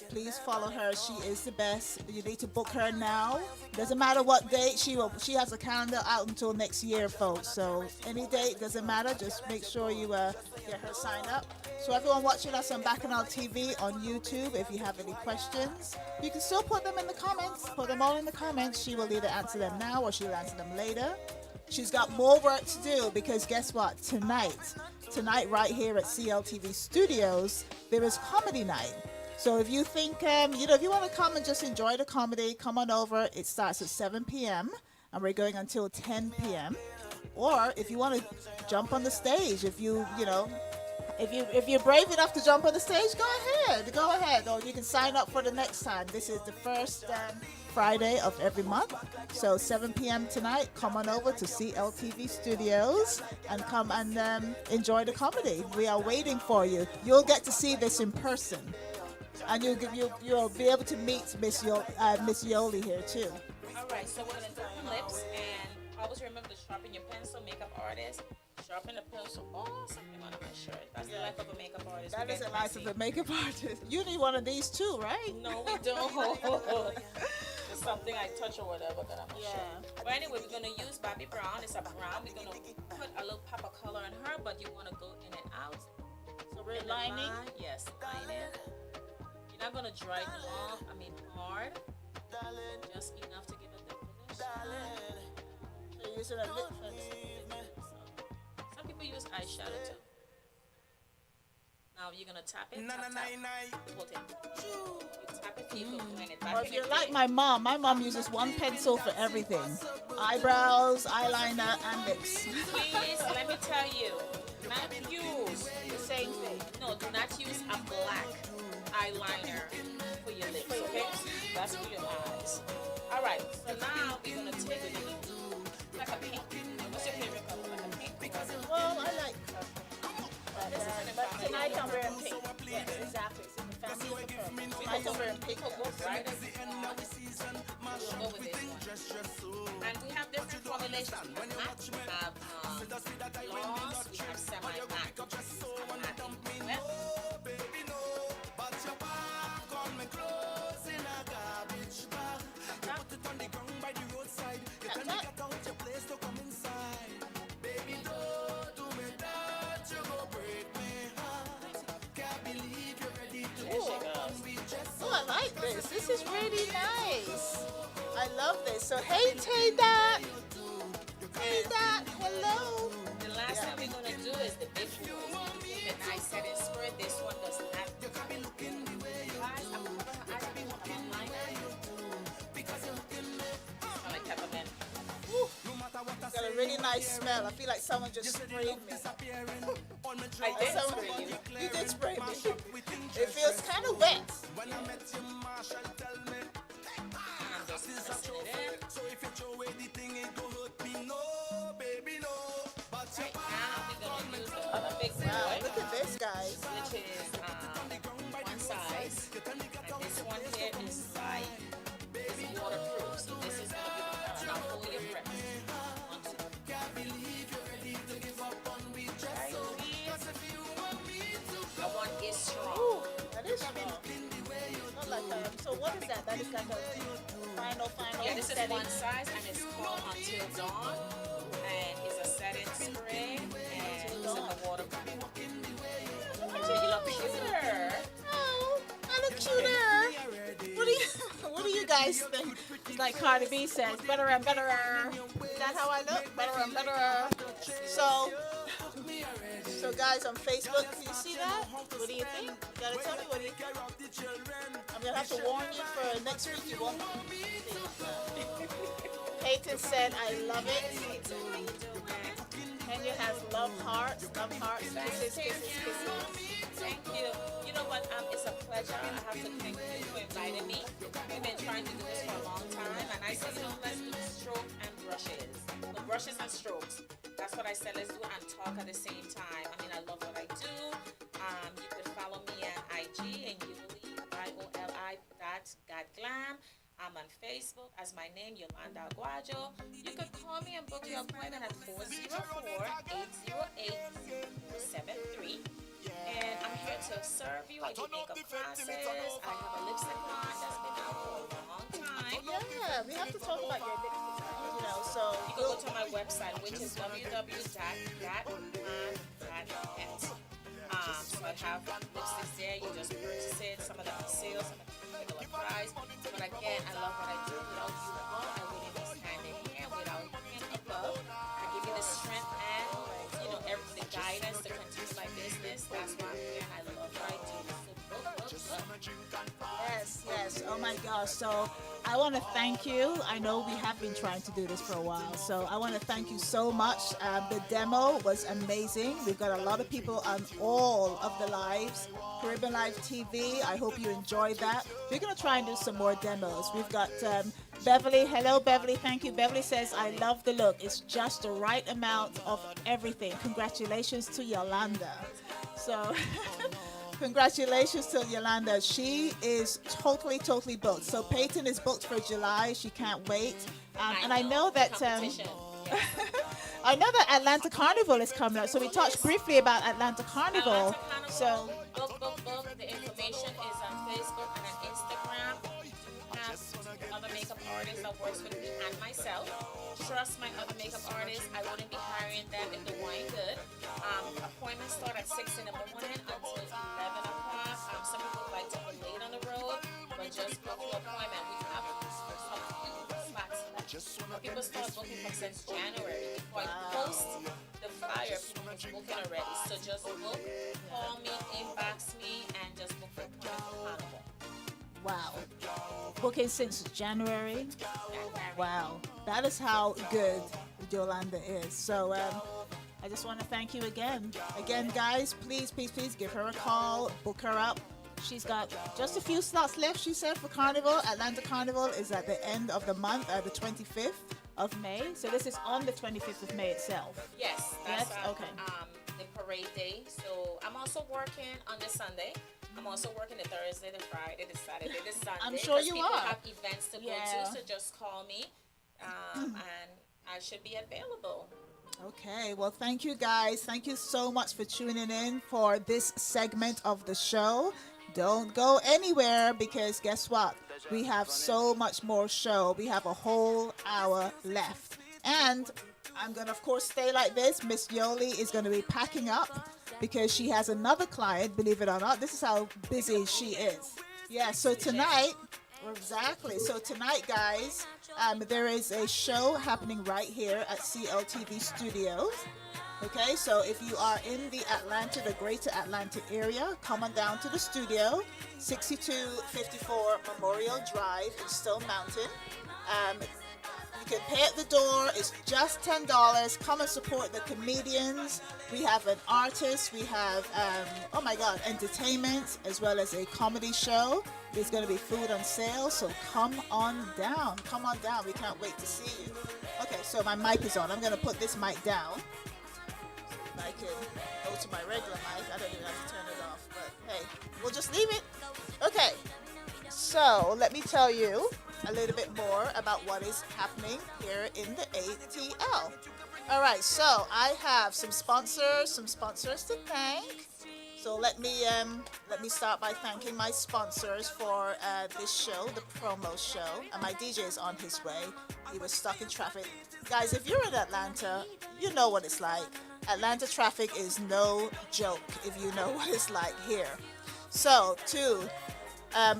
Please follow her. She is the best. You need to book her now. Doesn't matter what date she has a calendar out until next year, folks. So any date doesn't matter. Just make sure you get her signed up. So everyone watching us on Bacchanal TV on YouTube, if you have any questions, you can still put them in the comments. Put them all in the comments. She will either answer them now or she'll answer them later. She's got more work to do because guess what? Tonight right here at CLTV Studios, there is comedy night. So if you think, if you want to come and just enjoy the comedy, come on over. It starts at 7 p.m. and we're going until 10 p.m. Or if you want to jump on the stage, if you're brave enough to jump on the stage, go ahead. Or you can sign up for the next time. This is the first Friday of every month. So 7 p.m. tonight, come on over to CLTV Studios and come and enjoy the comedy. We are waiting for you. You'll get to see this in person. And you'll be able to meet Miss Yoli here too. All right, so we're gonna do lips, and always remember to sharpen your pencil. Makeup artist, sharpen the pencil. Oh, something on my shirt. That's the life of a makeup artist. That is the life of a makeup artist. You need one of these too, right? No, we don't. It's something I touch or whatever that I'm not sure. But anyway, we're gonna use Bobbi Brown. It's a brown. We're gonna put a little pop of color in her, but you wanna go in and out. So we're lining. Yes, line it. You're not gonna dry it hard. Just enough to give it the finish. So you're using a lip pencil. Some people use eyeshadow too. Now you're gonna tap it. Hold it. You tap it, you go blend it back. Or if you're like my mom uses one pencil for everything: eyebrows, eyeliner, and lips. Please, let me tell you, not use The same thing. No, do not use a black eyeliner for your lips, okay? That's for your eyes. All right, so now we're gonna take it like a pink. What's your favorite color? Like a pink? Well, I like but tonight I'm wearing pink. Yes, exactly. It's in the family of the purple. Tonight I'm wearing pink. We'll go with this one. And we have different formulations. We have gloss, we have semi-matte, which is matte wet. this. This is really nice. I love this. So hey Tay-Dat. Tay-Dat, hello. The last thing we're gonna do is the big boys. Keep it nice, set it spread. This one does not. Guys, I'm gonna ask you a minor. Smell like peppermint. It's got a really nice smell. I feel like someone just sprayed me. I did spray you. You did spray me. It feels kind of wet. I'm just mixing it in. Right now, we're gonna use the other big Wow, boy, look at this, guys. which is one size, and this one here is like it's waterproof. So this is gonna be now hold your breath. 1, 2. That one is strong. Ooh, that is strong. Not like so what is that? That is like a final Yeah, this is setting. one size, and it's called Until Dawn, and it's a setting spray, and it's like a waterproof. You look cuter. Oh, I look cuter. What do you guys think? It's like Cardi B says, better and better. Is that how I look? Better and better. So guys on Facebook, can you see that? What do you think? You gotta tell me what do you think. I'm gonna have to warn you for next week. You won't. Peyton said, I love it. Kenya has love hearts, kisses, kisses, kisses. Thank you. You know what? It's a pleasure. I have to thank you for inviting me. We've been trying to do this for a long time, and I said, let's do stroke and brushes. No, brushes and strokes. That's what I said. Let's do and talk at the same time. I mean, I love what I do. You could follow me on IG and Yuli.glam. I'm on Facebook as my name, Yolanda Aguajo. You could call me and book your appointment at 404-808-73. And I'm here to serve you. I do makeup classes. I have a lipstick line that's been out for a long time. Yeah, we have to talk about your lipstick, so You can go to my website, which is www.gatman.net. So I have lipsticks there. You just purchase it. Some of them are sales, some of them are regular price. But again, I love what I do. Without you, I wouldn't be standing here. Without him above, I give you the strength and the guidance to continue my business. That's why I'm here. I love what I do. So Yes. Oh my gosh. So I want to thank you. I know we have been trying to do this for a while. So I want to thank you so much. The demo was amazing. We've got a lot of people on all of the lives. Caribbeanlifetv. I hope you enjoyed that. We're going to try and do some more demos. We've got Beverly. Hello, Beverly. Thank you. Beverly says, I love the look. It's just the right amount of everything. Congratulations to Yolanda. So... Congratulations to Yolanda. She is totally booked. So Peyton is booked for July. She can't wait. And I know that I know that Atlanta Carnival is coming up. So we touched briefly about Atlanta Carnival. So book. The information is on Facebook and on Instagram. Have other makeup artists that works with me and myself. Trust my other makeup artists. I wouldn't be hiring them if they weren't good. Appointments start at 6 in the morning until 11 o'clock. Some people like to be late on the road, but just book your appointment. We have some slots left. People start booking from since January. Before I post the flyer, people was booking already. So just book, call me, inbox me, and just book your appointment for Carnival. wow. Booking since January. Wow. That is how good Yolanda is. So I just want to thank you again. Again, guys, please give her a call. Book her up. She's got just a few slots left, she said, for Carnival. Atlanta Carnival is at the end of the month, the 25th of May. So this is on the 25th of May itself. Yes, that's okay. The parade day. So I'm also working on the Sunday. I'm also working the Thursday, the Friday, the Saturday, the Sunday. I'm sure you people are. have events to go to, so just call me, and I should be available. Okay, well, thank you guys. Thank you so much for tuning in for this segment of the show. Don't go anywhere because guess what? We have so much more show. We have a whole hour left. And I'm going to, of course, stay like this. Miss Yoli is going to be packing up because she has another client, believe it or not. This is how busy she is. Yeah, so tonight Exactly. So tonight, guys, there is a show happening right here at CLTV Studios. Okay, so if you are in the Atlanta, the greater Atlanta area, come on down to the studio, 6254 Memorial Drive in Stone Mountain. You can pay at the door. It's just $10. Come and support the comedians. We have an artist. We have, oh my God, entertainment as well as a comedy show. There's going to be food on sale, so come on down. Come on down. We can't wait to see you. Okay, so my mic is on. I'm going to put this mic down. I can go to my regular mic. I don't even have to turn it off, but hey, we'll just leave it. Okay, so let me tell you a little bit more about what is happening here in the ATL. All right, so I have some sponsors to thank. So let me start by thanking my sponsors for this show, the promo show. And my DJ is on his way. He was stuck in traffic. Guys, if you're in Atlanta, you know what it's like. Atlanta traffic is no joke if you know what it's like here. So, to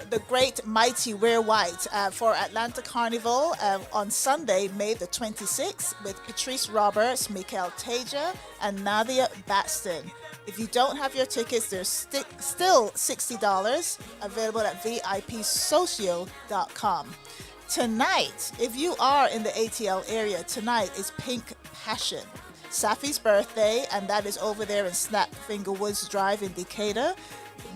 the great mighty Wear White for Atlanta Carnival on Sunday, May the 26th, with Patrice Roberts, Mikael Teja, and Nadia Batson. If you don't have your tickets, there's still $60 available at VIPsocio.com. Tonight, if you are in the ATL area, tonight is Pink Passion, Safi's birthday, and that is over there in Snapfinger Woods Drive in Decatur.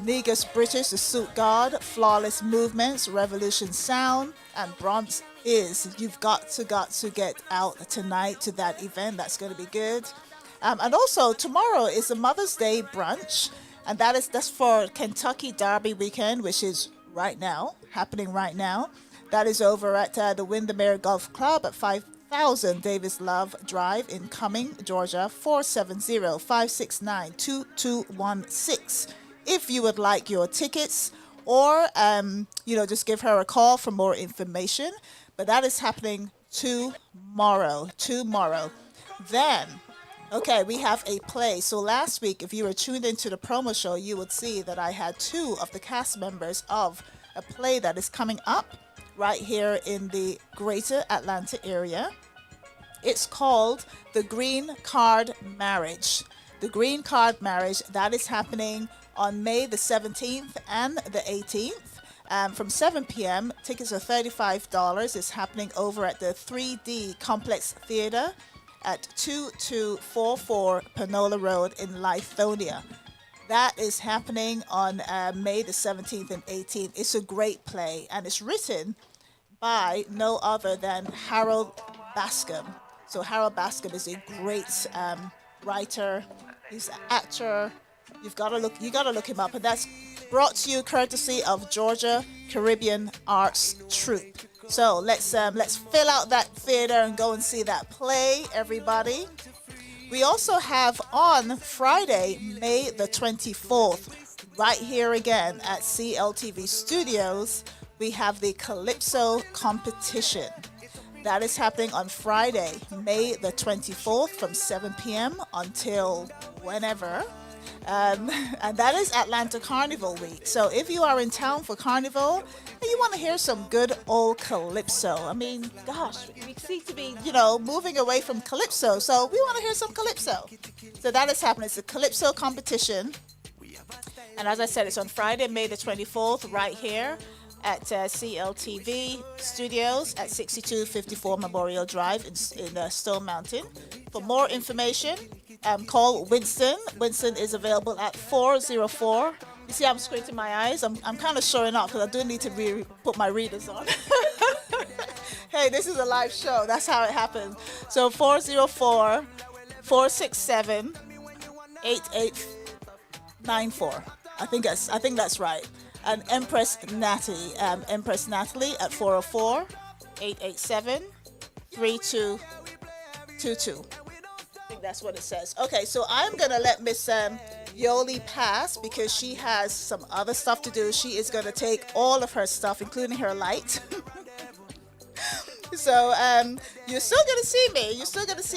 Negus British, the Suit God, Flawless Movements, Revolution Sound, and Bronx is. You've got to get out tonight to that event. That's going to be good. And also tomorrow is the Mother's Day brunch, and that's for Kentucky Derby weekend, which is happening right now. That is over at the Windermere Golf Club at 5000 Davis Love Drive in Cumming, Georgia, 470-569-2216. If you would like your tickets, or just give her a call for more information. But that is happening tomorrow. Then, okay, we have a play. So last week, if you were tuned into the promo show, you would see that I had two of the cast members of a play that is coming up right here in the greater Atlanta area. It's called The Green Card Marriage. The Green Card Marriage, that is happening on May the 17th and the 18th. From 7 p.m., tickets are $35. It's happening over at the 3D Complex Theater at 2244 Panola Road in Lithonia. That is happening on May the 17th and 18th. It's a great play, and it's written by no other than Harold Bascom. So Harold Bascom is a great writer. He's an actor. You gotta look him up, and that's brought to you courtesy of Georgia Caribbean Arts Troupe. So let's fill out that theater and go and see that play, everybody. We also have on Friday, May the 24th, right here again at CLTV Studios, we have the Calypso competition. That is happening on Friday, May the 24th from 7 p.m. until whenever. And that is Atlanta Carnival Week. So if you are in town for Carnival and you want to hear some good old Calypso, I mean, gosh, we seem to be, moving away from Calypso. So we want to hear some Calypso. So that is happening. It's a Calypso competition. And as I said, it's on Friday, May the 24th, right here at CLTV Studios at 6254 Memorial Drive in Stone Mountain. For more information, call Winston. Winston is available at 404. You see, I'm squinting my eyes. I'm kind of showing off because I do need to put my readers on. Hey, this is a live show. That's how it happens. So 404-467-8894. I think that's right. And Empress Natalie at 404-887-3222. I think that's what it says. Okay, so I'm going to let Miss Yoli pass because she has some other stuff to do. She is going to take all of her stuff, including her light. So you're still going to see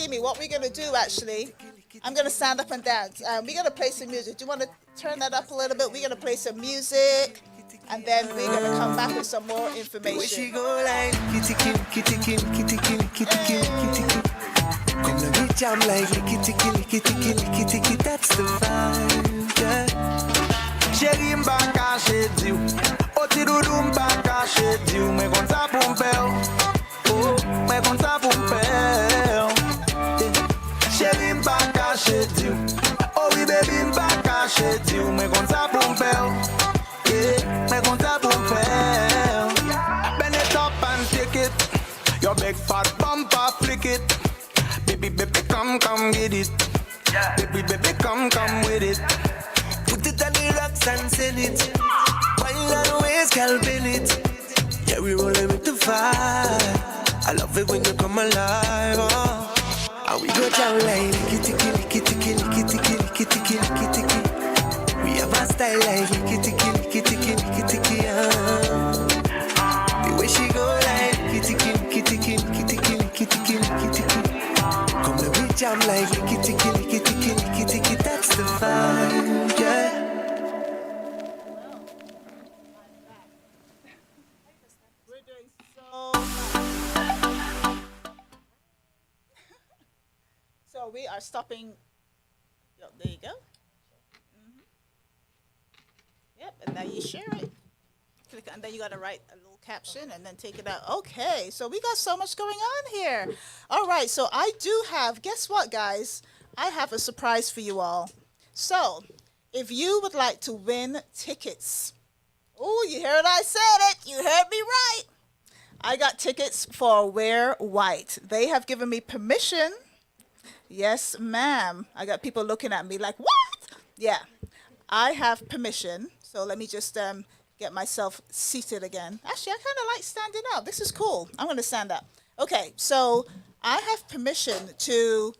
me. What we're going to do, actually, I'm going to stand up and dance. We're going to play some music. Do you want to turn that up a little bit? We're going to play some music. and then we're going to come back with some more When she information. go like kitty kill, kitty kill, kitty kill, kitty kill, kitty kill. Come to me jam like kitty kill, kitty kill, kitty kill. That's the vibe, yeah. Chérie m'baka chez Dieu, oti doudou m'baka chez Dieu. Me konta pou m'pel, oh, me konta pou m'pel. Chérie m'baka chez Dieu, oh oui baby m'baka chez Dieu. Me konta pou m'pel, yeah, me konta pou m'pel. Bend it up and take it, your big fat bumper flick it. Baby, baby, come get it. Baby, baby, come with it. Put it on the rocks and send it. Wild and ways, girl, bend it. Yeah, we rollin' with the vibe. I love it when you come alive. Oh. And we go down like kitty kill, kitty kill, kitty kill, kitty kill, kitty kill. We have a style like kitty kill, kitty kill, kitty kill. The way she go like kitty kill, kitty kill, kitty kill, kitty kill, kitty kill. Come to me jam like kitty kill, kitty kill, kitty kill. That's the vibe, yeah. We're doing so we are stopping. Yep, there you go. Yep, and now you share it. Click, and then you got to write a little caption and then take it out. Okay, so we got so much going on here. All right, so I do have, guess what, guys? I have a surprise for you all. So, if you would like to win tickets, oh, you heard I said it. You heard me right. I got tickets for Wear White. They have given me permission. Yes, ma'am. I got people looking at me like, what? Yeah, I have permission. So let me just get myself seated again. Actually, I kind of like standing up. This is cool. I'm going to stand up. Okay, so I have permission to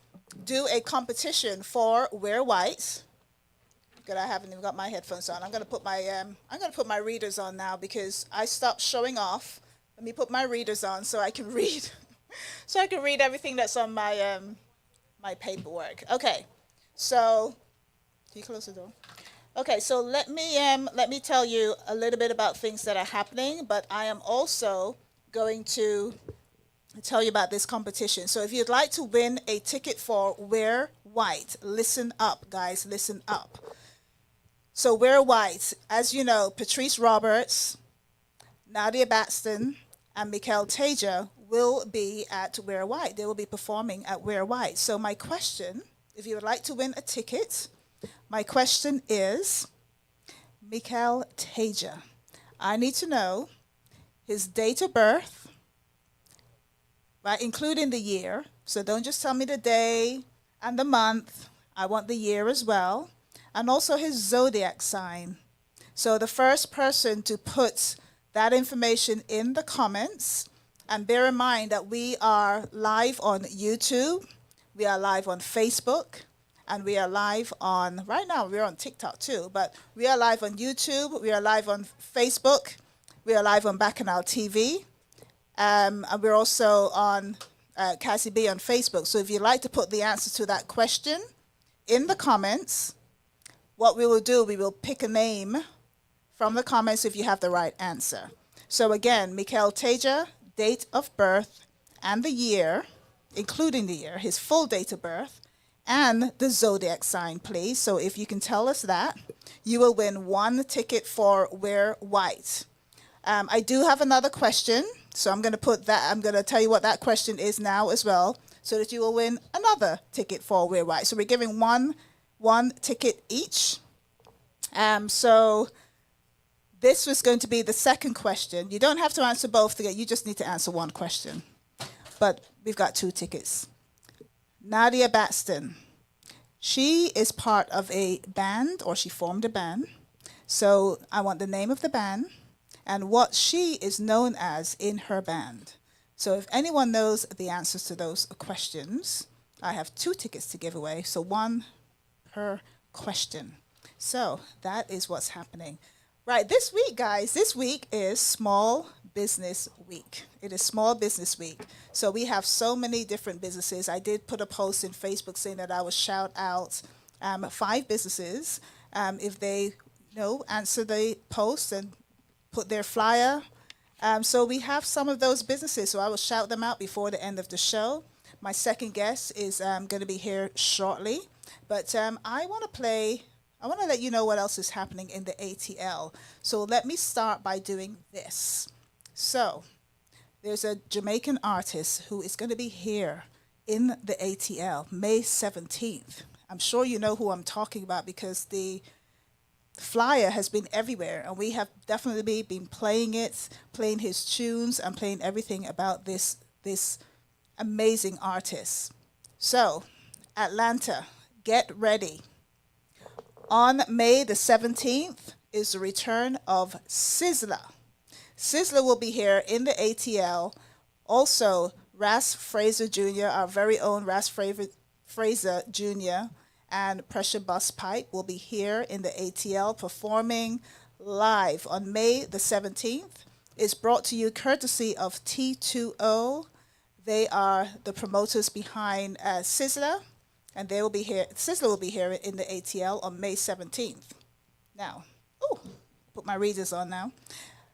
do a competition for Wear White. Good, I haven't even got my headphones on. I'm going to put my readers on now because I stopped showing off. Let me put my readers on so I can read. So I can read everything that's on my my paperwork. Okay, so can you close the door? Okay, so let me tell you a little bit about things that are happening, but I am also going to tell you about this competition. So if you'd like to win a ticket for Wear White, listen up, guys, listen up. So Wear White, as you know, Patrice Roberts, Nadia Batson, and Mikhail Teja will be at Wear White. They will be performing at Wear White. So my question, if you would like to win a ticket, my question is, Mikhail Teja, I need to know his date of birth, right, including the year. So don't just tell me the day and the month. I want the year as well. And also his zodiac sign. So the first person to put that information in the comments, and bear in mind that we are live on YouTube, we are live on Facebook, and we are live on, right now we're on TikTok too, but we are live on YouTube, we are live on Facebook, we are live on Bacchanal TV, and we're also on Cazzy B on Facebook. So if you'd like to put the answer to that question in the comments, what we will do, we will pick a name from the comments if you have the right answer. So again, Mikhail Teja, date of birth and the year, including the year, his full date of birth, and the zodiac sign, please. So if you can tell us that, you will win one ticket for Wear White. I do have another question, so I'm going to tell you what that question is now as well, so that you will win another ticket for Wear White. So we're giving one ticket each. So this was going to be the second question. You don't have to answer both together. You just need to answer one question. But we've got two tickets. Nadia Batson. She is part of a band, or she formed a band. So I want the name of the band and what she is known as in her band. So if anyone knows the answers to those questions, I have two tickets to give away. So one per question. So that is what's happening. Right, this week, guys, this week is Small Business Week. It is Small Business Week. So we have so many different businesses. I did put a post in Facebook saying that I would shout out 5 businesses if they answer the post and put their flyer. So we have some of those businesses. So I will shout them out before the end of the show. My second guest is going to be here shortly. But I want to let you know what else is happening in the ATL. So let me start by doing this. So there's a Jamaican artist who is going to be here in the ATL May 17th. I'm sure you know who I'm talking about because the flyer has been everywhere, and we have definitely been playing his tunes and playing everything about this amazing artist. So, Atlanta, get ready. On May the 17th is the return of Sizzler. Sizzler will be here in the ATL. Also, Ras Fraser Jr., our very own Ras Fraser Jr., and Pressure Bus Pipe will be here in the ATL performing live on May the 17th. It's brought to you courtesy of T2O. They are the promoters behind Sizzler, and they will be here. Sizzler will be here in the ATL on May 17th. Now, put my readers on now.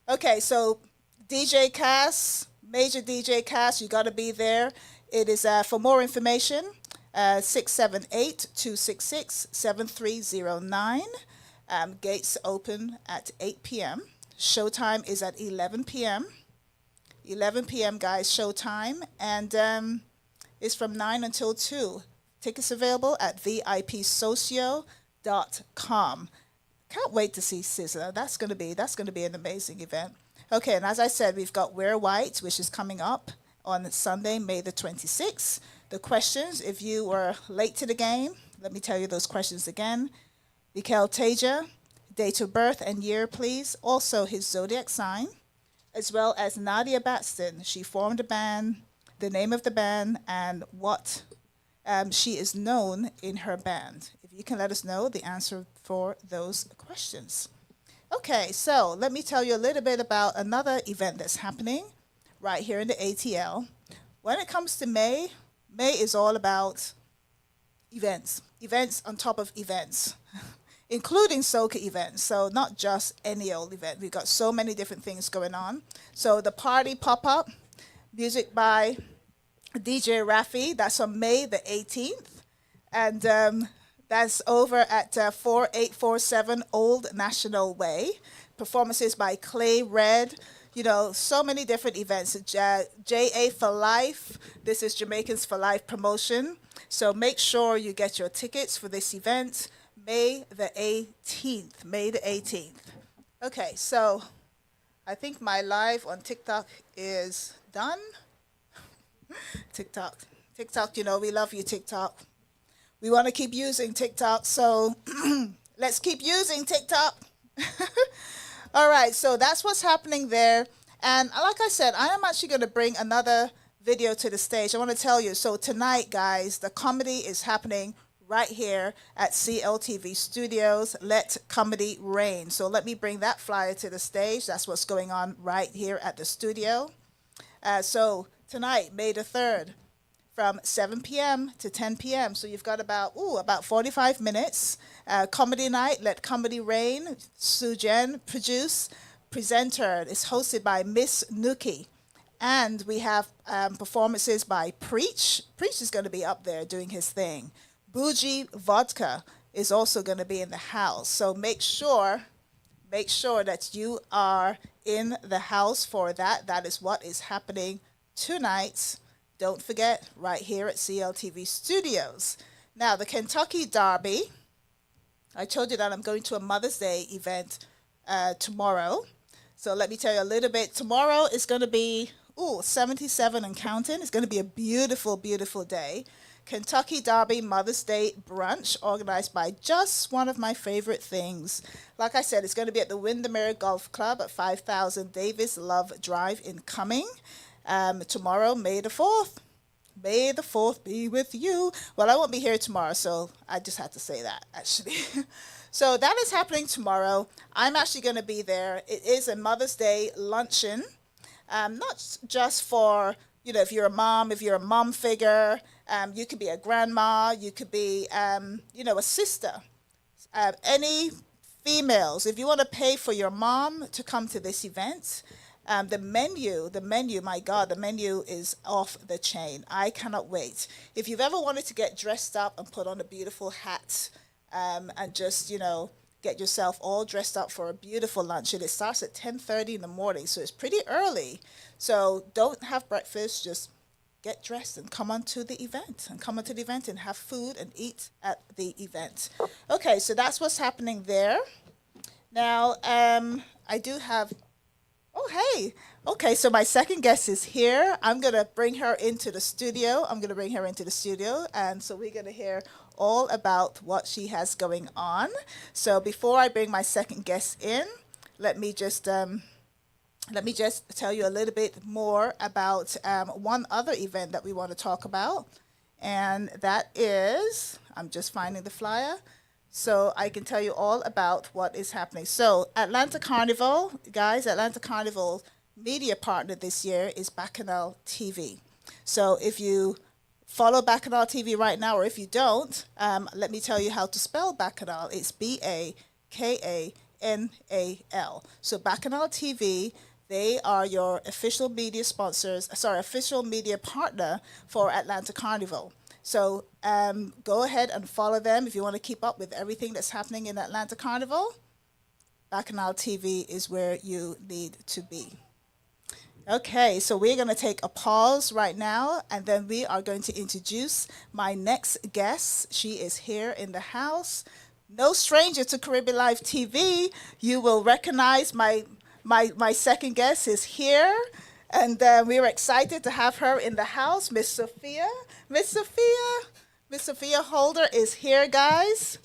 Okay, so DJ Cass, Major DJ Cass, you got to be there. It is for more information. 678-266-7309. Gates open at 8 p.m. Showtime is at 11 p.m. 11 p.m., guys, showtime. And it's from 9 until 2. Tickets available at vipsocio.com. Can't wait to see Sizzler. That's gonna be an amazing event. Okay, and as I said, we've got Wear White, which is coming up on Sunday, May the 26th. The questions, if you were late to the game, let me tell you those questions again. Mikel Teja, date of birth and year, please. Also, his zodiac sign, as well as Nadia Batson. She formed a band, the name of the band, and what she is known in her band. If you can let us know the answer for those questions. Okay, so let me tell you a little bit about another event that's happening right here in the ATL. When it comes to May is all about events on top of events, including soca events. So not just any old event. We've got so many different things going on. So the party pop-up, music by DJ Rafi, that's on May the 18th. And that's over at 4847 Old National Way. Performances by Clay Red. You know, so many different events. JA for Life. This is Jamaicans for Life promotion. So make sure you get your tickets for this event, May the 18th. May the 18th. Okay, so I think my live on TikTok is done. TikTok, you know, we love you, TikTok. We want to keep using TikTok, so let's keep using TikTok. All right, so that's what's happening there. And like I said, I am actually going to bring another video to the stage. I want to tell you, so tonight, guys, the comedy is happening right here at CLTV Studios. Let Comedy Reign. So let me bring that flyer to the stage. That's what's going on right here at the studio. So tonight, May the 3rd, from 7 p.m. to 10 p.m. So you've got about 45 minutes. Comedy night, Let Comedy Reign. Sujen presenter. It's hosted by Miss Nuki. And we have performances by Preach. Preach is going to be up there doing his thing. Bougie Vodka is also going to be in the house. So make sure that you are in the house for that. That is what is happening tonight. Don't forget, right here at CLTV Studios. Now, the Kentucky Derby. I told you that I'm going to a Mother's Day event tomorrow. So let me tell you a little bit. Tomorrow is going to be 77 and counting. It's going to be a beautiful, beautiful day. Kentucky Derby Mother's Day brunch organized by just one of my favorite things. Like I said, it's going to be at the Windermere Golf Club at 5000 Davis Love Drive in Cumming. Tomorrow, May the 4th. May the 4th be with you. Well, I won't be here tomorrow, so I just had to say that, actually. So that is happening tomorrow. I'm actually going to be there. It is a Mother's Day luncheon. Not just for, if you're a mom figure, you could be a grandma, you could be, a sister. Any females, if you want to pay for your mom to come to this event, the menu, my God, the menu is off the chain. I cannot wait. If you've ever wanted to get dressed up and put on a beautiful hat, and just, get yourself all dressed up for a beautiful lunch, and it starts at 10:30 in the morning, so it's pretty early. So don't have breakfast, just get dressed and come onto the event and have food and eat at the event. Okay, so that's what's happening there. Now, I do have, oh, hey. Okay, so my second guest is here. I'm going to bring her into the studio. And so we're going to hear all about what she has going on. So before I bring my second guest in, let me just tell you a little bit more about one other event that we want to talk about. And that is, I'm just finding the flyer, so I can tell you all about what is happening. So Atlanta Carnival, guys, Atlanta Carnival media partner this year is Bacchanal TV. So if you follow Bacchanal TV right now, or if you don't, let me tell you how to spell Bacchanal. It's Bakanal. So Bacchanal TV, they are your official media partner for Atlanta Carnival. So go ahead and follow them if you want to keep up with everything that's happening in Atlanta Carnival. Bacchanal TV is where you need to be. Okay, so we're going to take a pause right now, and then we are going to introduce my next guest. She is here in the house. No stranger to Caribbeanlifetv. You will recognize my second guest is here, and we're excited to have her in the house, Miss Sophia. Miss Sophia Holder is here, guys.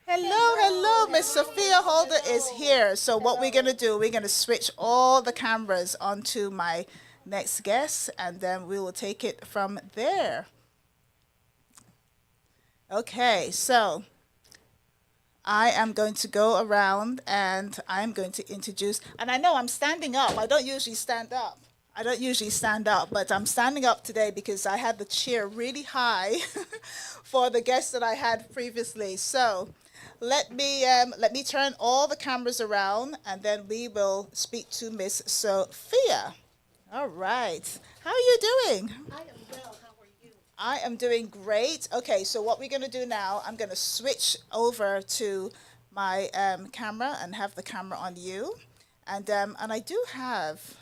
Hello, Miss Sophia Holder is here. So what we're going to do, we're going to switch all the cameras onto my next guest, and then we will take it from there. Okay, so I am going to go around and I'm going to introduce, and I know I'm standing up. I don't usually stand up, but I'm standing up today because I had the chair really high for the guests that I had previously. So let me turn all the cameras around, and then we will speak to Miss Sophia. All right. How are you doing? I am well. How are you? I am doing great. Okay, so what we're going to do now, I'm going to switch over to my camera and have the camera on you. And I do have,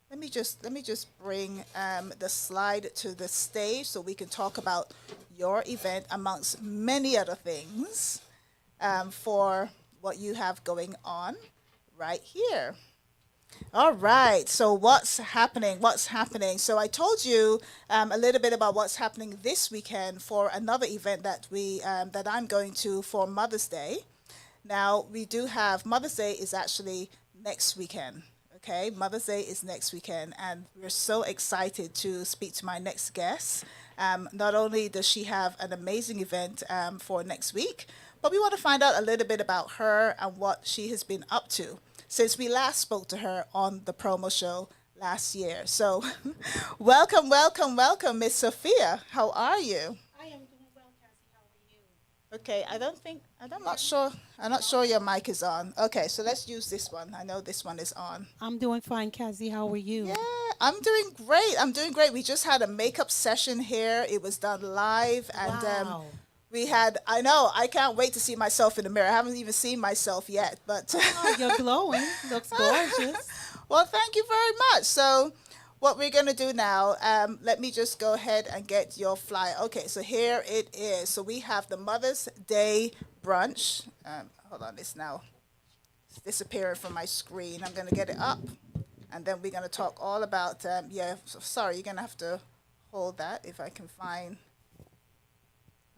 let me just bring the slide to the stage so we can talk about your event amongst many other things for what you have going on right here. All right, so what's happening? So I told you a little bit about what's happening this weekend for another event that I'm going to for Mother's Day. Now, we do have, Mother's Day is actually next weekend, okay? Mother's Day is next weekend, and we're so excited to speak to my next guest. Not only does she have an amazing event for next week, but we want to find out a little bit about her and what she has been up to since we last spoke to her on the promo show last year. So welcome, Miss Sophia. How are you? I am doing well, Cazzy. How are you? Okay, I'm not sure your mic is on. Okay, so let's use this one. I know this one is on. I'm doing fine, Cazzy. How are you? Yeah, I'm doing great. We just had a makeup session here. It was done live, and Wow. I can't wait to see myself in the mirror. I haven't even seen myself yet, but Oh, you're glowing. Looks gorgeous. well, thank you very much. So what we're going to do now, let me just go ahead and get your flyer. Okay, so here it is. So we have the Mother's Day brunch. Hold on, it's now disappearing from my screen. I'm going to get it up, and then we're going to talk all about, sorry, you're going to have to hold that if I can find.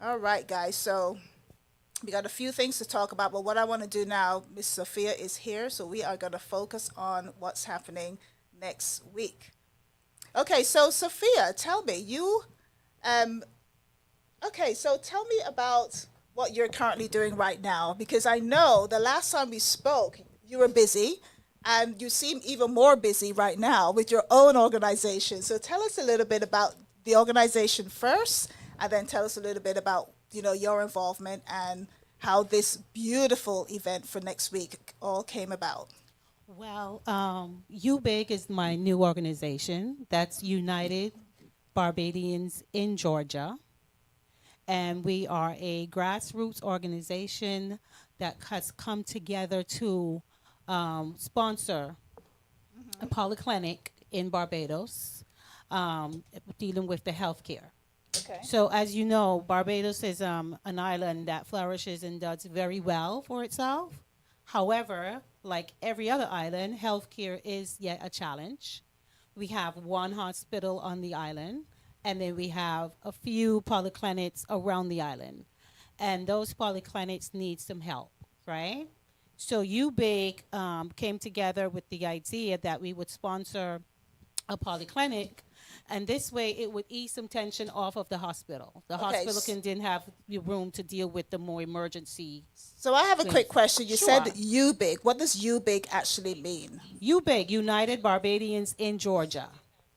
All right, guys, so we got a few things to talk about, but what I want to do now, Miss Sophia is here, so we are going to focus on what's happening next week. Okay, so Sophia, tell me, tell me about what you're currently doing right now, because I know the last time we spoke, you were busy, and you seem even more busy right now with your own organization. So tell us a little bit about the organization first, and then tell us a little bit about your involvement and how this beautiful event for next week all came about. Well, UBIG is my new organization. That's United Barbadians in Georgia. And we are a grassroots organization that has come together to sponsor a polyclinic in Barbados dealing with the healthcare. Okay. So as you know, Barbados is an island that flourishes and does very well for itself. However, like every other island, healthcare is yet a challenge. We have one hospital on the island, and then we have a few polyclinics around the island. And those polyclinics need some help, right? So UBIG came together with the idea that we would sponsor a polyclinic, and this way it would ease some tension off of the hospital. The hospital didn't have the room to deal with the more emergency. So I have a things. quick question. You Sure. said UBIG. What does UBIG actually mean? UBIG, United Barbadians in Georgia,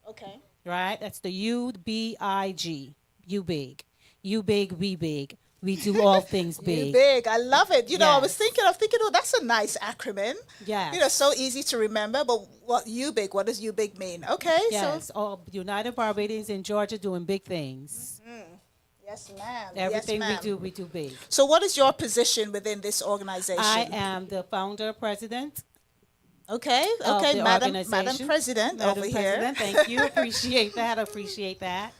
Okay. right? That's the UBIG, UBIG. UBIG, we big. We do all things big. Big. I love it. I was Yes. thinking, oh, that's a nice acronym. Yes. So easy to remember. But what does UBIG mean? Okay. Yes, all United Barbadians in Georgia doing big things. Yes, ma'am. Everything yes, ma'am. we do big. So what is your position within this organization? I am the founder, president. Okay. of Okay, the Madam organization. President Madam over President, here. thank you. Appreciate that.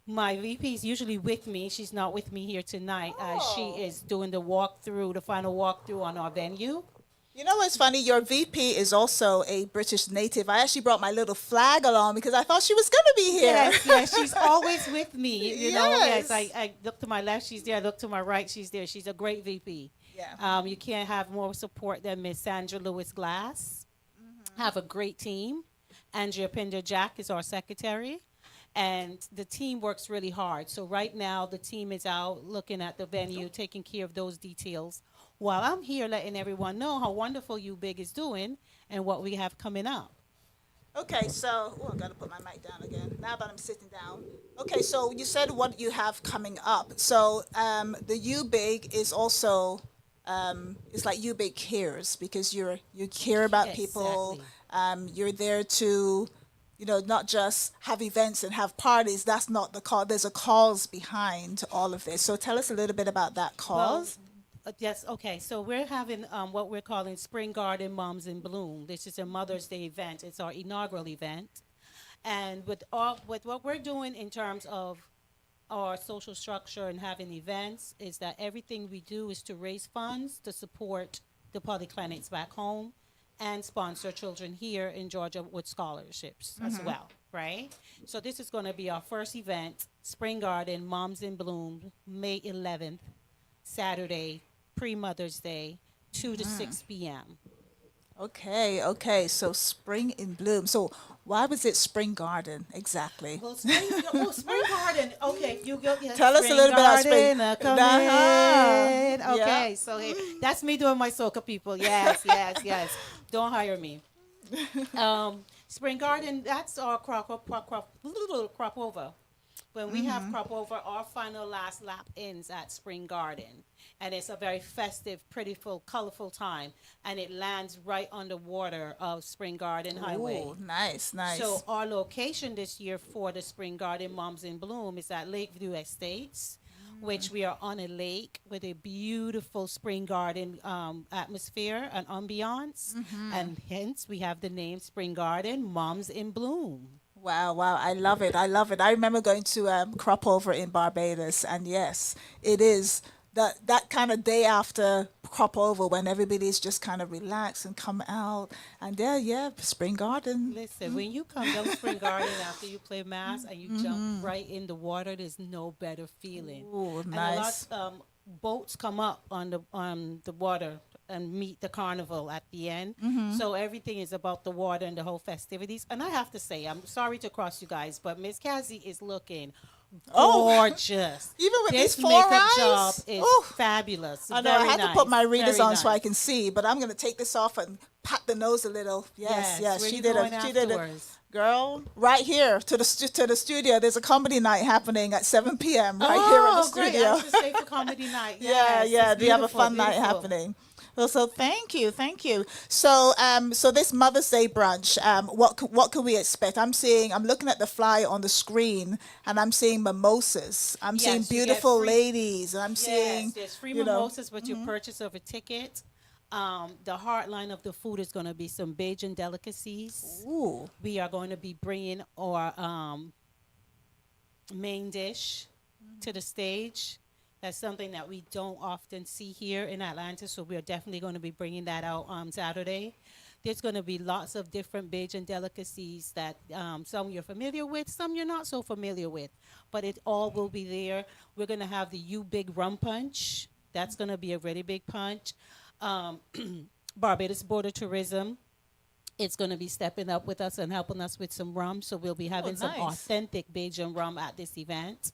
My VP is usually with me. She's not with me here tonight. She is doing the final walkthrough on our venue. You know what's funny? Your VP is also a British native. I actually brought my little flag along because I thought she was going to be here. Yes, she's always with me. Yes. I look to my left, she's there. I look to my right, she's there. She's a great VP. Yeah. You can't have more support than Miss Sandra Lewis Glass. Have a great team. Andrea Pinder Jack is our secretary. And the team works really hard. So right now, the team is out looking at the venue, taking care of those details, while I'm here letting everyone know how wonderful UBIG is doing and what we have coming up. Okay, so I got to put my mic down again. Now that I'm sitting down. Okay, so you said what you have coming up. So the UBIG is also it's like UBIG cares because you care about people. You're there to not just have events and have parties. That's not the cause. There's a cause behind all of this. So tell us a little bit about that cause. Yes, okay. So we're having what we're calling Spring Garden Moms in Bloom. This is a Mother's Day event. It's our inaugural event. And with what we're doing in terms of our social structure and having events is that everything we do is to raise funds to support the polyclinics back home and sponsor children here in Georgia with scholarships as well, right? So this is going to be our first event, Spring Garden Moms in Bloom, May 11th, Saturday, pre-Mother's Day, 2 to 6 p.m. Okay. So Spring in Bloom. So why was it Spring Garden exactly? Well, Spring Garden. Okay, you go. Yeah, Tell us a little bit about Spring. Garden. Okay, Yeah. so that's me doing my soca people. Yes. Don't hire me. Spring Garden. That's our crop over. When we have crop over, our final last lap ends at Spring Garden. And it's a very festive, prettyful, colorful time. And it lands right on the water of Spring Garden Highway. Ooh, nice. So our location this year for the Spring Garden Moms in Bloom is at Lakeview Estates, which we are on a lake with a beautiful spring garden atmosphere and ambiance. And hence we have the name Spring Garden Moms in Bloom. Wow. I love it. I remember going to crop over in Barbados, and yes, it is that kind of day after crop over when everybody's just kind of relaxed and come out, and Spring Garden. Listen, when you come down Spring Garden after you play mass and you jump right in the water, there's no better feeling. Ooh, And nice. a lot boats come up on the water and meet the carnival at the end. So everything is about the water and the whole festivities. And I have to say, I'm sorry to cross you guys, but Miss Cazzy is looking gorgeous. Even with this these 4 makeup eyes? job is Ooh. fabulous. I know I had to put my readers Very on so I nice. can see, but I'm going to take this off and pat the nose a little. Yes. Where She you did going a afterwards? Girl, right here to the studio. There's a comedy night happening at 7 p.m. right here at the Great. studio. I was just stay for comedy night. Yeah, Yes, yeah. it's We have a beautiful, fun night beautiful. happening. Well, so thank you, thank you. So, so this Mother's Day brunch, what can we expect? I'm looking at the flyer on the screen, and I'm seeing mimosas. I'm seeing Yes, you get beautiful free- ladies, and I'm Yes, seeing, there's free you know, mimosas with your purchase of a ticket. The heartline of the food is going to be some Bajan delicacies. ooh, We are going to be bringing our main dish to the stage. That's something that we don't often see here in Atlanta, so we're definitely going to be bringing that out on Saturday. There's going to be lots of different Bajan delicacies that some you're familiar with, some you're not so familiar with, but it all will be there. We're going to have the You Big Rum Punch. That's going to be a really big punch. Barbados Border Tourism, it's going to be stepping up with us and helping us with some rum. So we'll be having some nice. authentic Bajan rum at this event.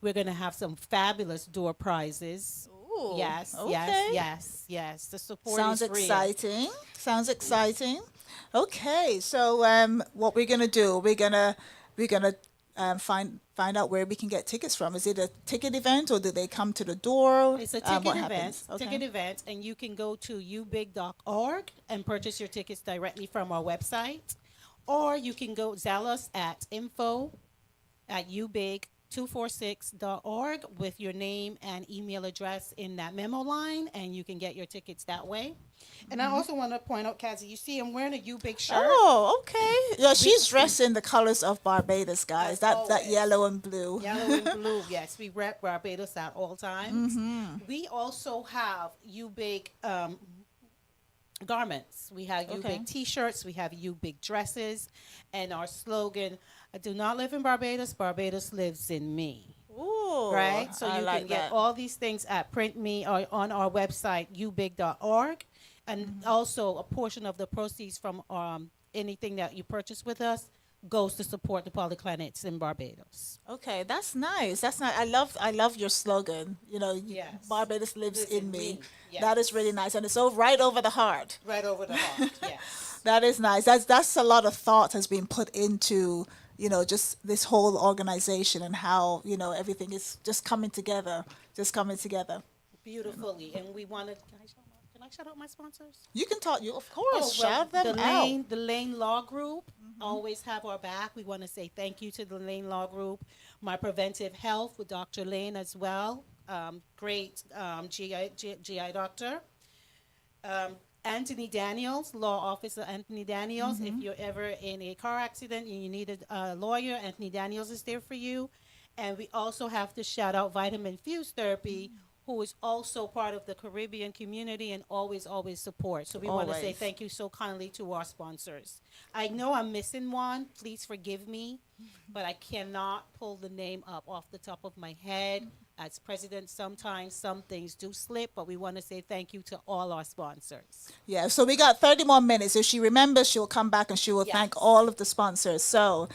We're going to have some fabulous door prizes. Ooh, Yes, okay. yes. The support Sounds is real. exciting. Sounds exciting. Okay, so what we're gonna do? We're gonna find out where we can get tickets from. Is it a ticket event, or do they come to the door? It's a ticket what event. happens? Okay. Ticket event, and you can go to ubig.org and purchase your tickets directly from our website, or you can go Zell us at info@ubig246.org with your name and email address in that memo line, and you can get your tickets that way. And I also want to point out, Cazzy, you see I'm wearing a Ubig shirt. Oh, okay. Yeah, she's dressed in the colors of Barbados, guys. As That always. yellow and blue. Yellow and blue, yes. We rep Barbados at all times. We also have Ubig garments. We have Okay. Ubig t-shirts. We have Ubig dresses. And our slogan, I do not live in Barbados. Barbados lives in me. Ooh, Right? So I you like can get that. all these things at Print Me or on our website, ubig.org. And also a portion of the proceeds from anything that you purchase with us goes to support the polyclinics in Barbados. Okay, that's nice. That's nice. I love your slogan. Yes. Barbados lives Lives in in me. me. That is Yes. really nice, and it's all right over the heart. Right over the heart, yes. That is nice. That's a lot of thought has been put into just this whole organization, and how everything is just coming together, Beautifully. And we wanted, can I shout out my sponsors? You can talk. You of course shout the them out. The Lane Law Group always have our back. We want to say thank you to the Lane Law Group. My Preventive Health with Dr. Lane as well. Great GI doctor. Anthony Daniels, Law Officer Anthony Daniels. If you're ever in a car accident and you need a lawyer, Anthony Daniels is there for you. And we also have to shout out Vitamin Fuse Therapy, who is also part of the Caribbean community and always support. So we want to say Always. thank you so kindly to our sponsors. I know I'm missing one. Please forgive me, but I cannot pull the name up off the top of my head. As president, sometimes some things do slip, but we want to say thank you to all our sponsors. Yeah, so we got 30 more minutes. If she remembers, she'll come back and she will thank all of the sponsors. So,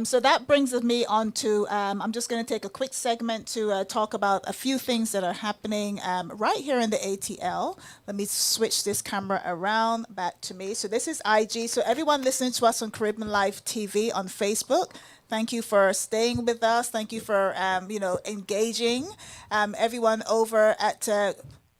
so that brings me on to, I'm just going to take a quick segment to talk about a few things that are happening right here in the ATL. Let me switch this camera around back to me. So this is IG. So everyone listening to us on Caribbean Life TV on Facebook, thank you for staying with us. Thank you for, engaging. Everyone over at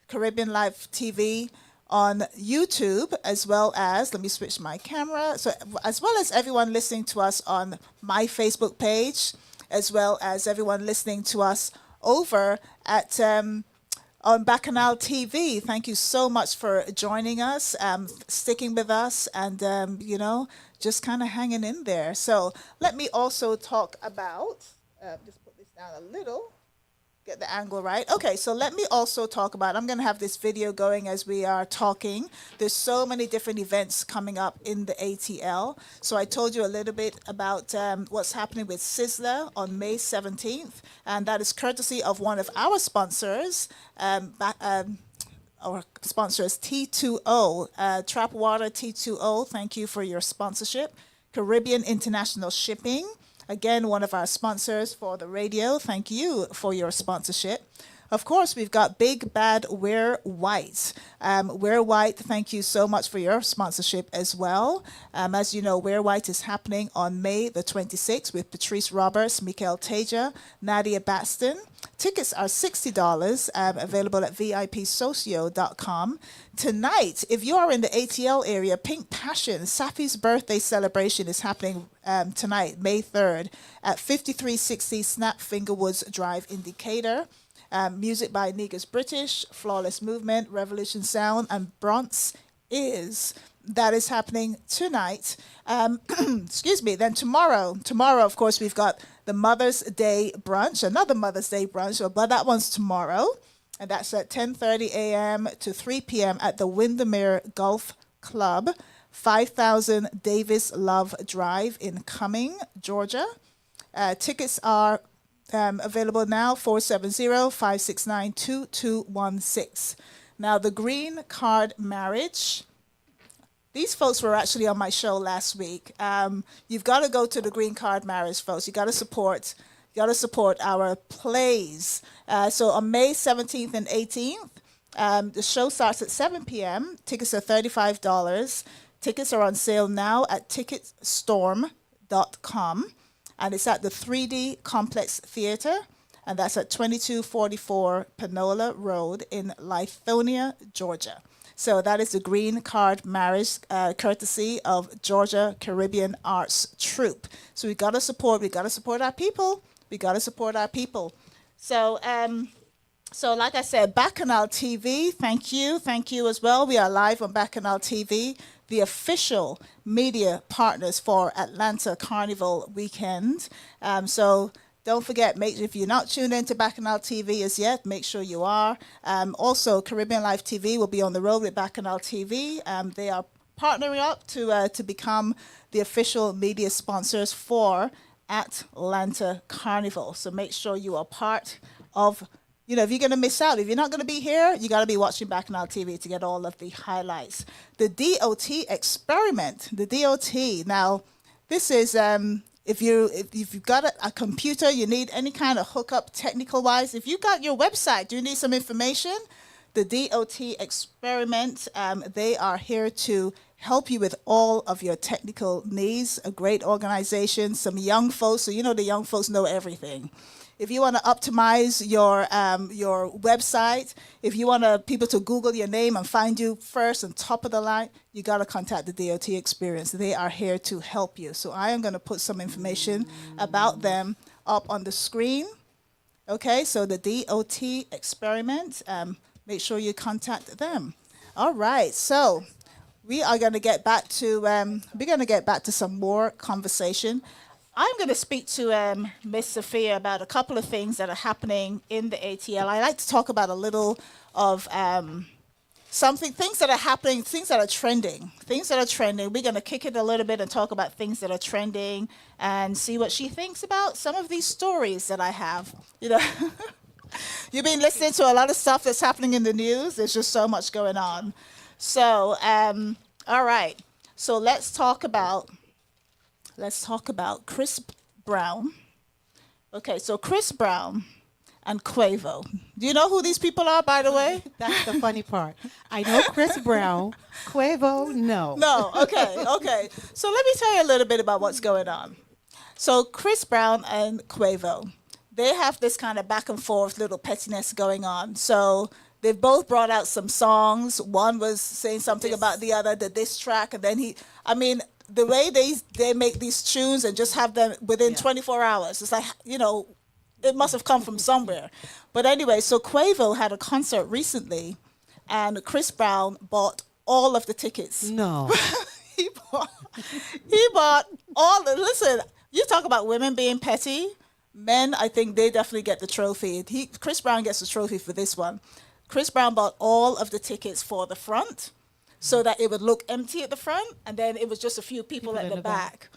Caribbean Life TV on YouTube, as well as, let me switch my camera. So, as well as everyone listening to us on my Facebook page, as well as everyone listening to us over at on Bacchanal TV. Thank you so much for joining us, sticking with us, and just kind of hanging in there. So let me also talk about, just put this down a little, get the angle right. Okay, so let me also talk about, I'm going to have this video going as we are talking. There's so many different events coming up in the ATL. So I told you a little bit about what's happening with Sizzler on May 17th, and that is courtesy of one of our sponsors, our sponsors, T2O, Trapwater T2O. Thank you for your sponsorship. Caribbean International Shipping, again, one of our sponsors for the radio. Thank you for your sponsorship. Of course, we've got Big Bad Wear White. Wear White, thank you so much for your sponsorship as well. As you know, Wear White is happening on May the 26th with Patrice Roberts, Mikael Teja, Nadia Baston. Tickets are $60, available at vipsocio.com. Tonight, if you are in the ATL area, Pink Passion, Safi's birthday celebration is happening tonight, May 3rd, at 5360 Snap Fingerwoods Drive in Decatur. Music by Negus British, Flawless Movement, Revolution Sound, and Bronx Is. That is happening tonight. Excuse me. Then tomorrow, of course, we've got the Mother's Day brunch, another Mother's Day brunch, but that one's tomorrow, and that's at 10:30 a.m. to 3 p.m. at the Windermere Golf Club, 5000 Davis Love Drive in Cumming, Georgia. Tickets are available now, 470-569-2216. Now, the Green Card Marriage. These folks were actually on my show last week. You've got to go to the Green Card Marriage, folks. You got to support our plays. So on May 17th and 18th, the show starts at 7 p.m. Tickets are $35. Tickets are on sale now at ticketstorm.com. And it's at the 3D Complex Theater, and that's at 2244 Panola Road in Lithonia, Georgia. So that is the Green Card Marriage, courtesy of Georgia Caribbean Arts Troupe. So we got to support our people. So, like I said, Bacchanal TV, thank you as well. We are live on Bacchanal TV, the official media partners for Atlanta Carnival weekend. So don't forget, if you're not tuned into Bacchanal TV as yet, make sure you are. Also, Caribbeanlifetv will be on the road with Bacchanal TV. They are partnering up to become the official media sponsors for Atlanta Carnival. So make sure you are part of, if you're going to miss out, if you're not going to be here, you got to be watching Bacchanal TV to get all of the highlights. The DOT experiment, Now, this is... If you've got a computer, you need any kind of hookup technical-wise. If you got your website, do you need some information? The DOT Experiment, they are here to help you with all of your technical needs. A great organization, some young folks. So the young folks know everything. If you want to optimize your website, if you want people to Google your name and find you first and top of the line, you got to contact the DOT Experience. They are here to help you. So I am going to put some information about them up on the screen. Okay, so the DOT Experiment, make sure you contact them. All right, so we are going to get back to some more conversation. I'm going to speak to Miss Sophia about a couple of things that are happening in the ATL. I like to talk about a little of things that are happening, things that are trending. We're going to kick it a little bit and talk about things that are trending and see what she thinks about some of these stories that I have. You've been listening to a lot of stuff that's happening in the news. There's just so much going on. So, all right. So let's talk about Chris Brown. Okay, so Chris Brown and Quavo. Do you know who these people are, by the way? That's the funny part. I know Chris Brown. Quavo, no. No, okay. So let me tell you a little bit about what's going on. So Chris Brown and Quavo, they have this kind of back and forth little pettiness going on. So they've both brought out some songs. One was saying something about the other, the diss track, and then the way they make these tunes and just have them within 24 hours, it's like, it must have come from somewhere. But anyway, so Quavo had a concert recently, and Chris Brown bought all of the tickets. No. He bought all the, listen, you talk about women being petty. Men, I think they definitely get the trophy. Chris Brown gets the trophy for this one. Chris Brown bought all of the tickets for the front, so that it would look empty at the front, and then it was just a few people at the back.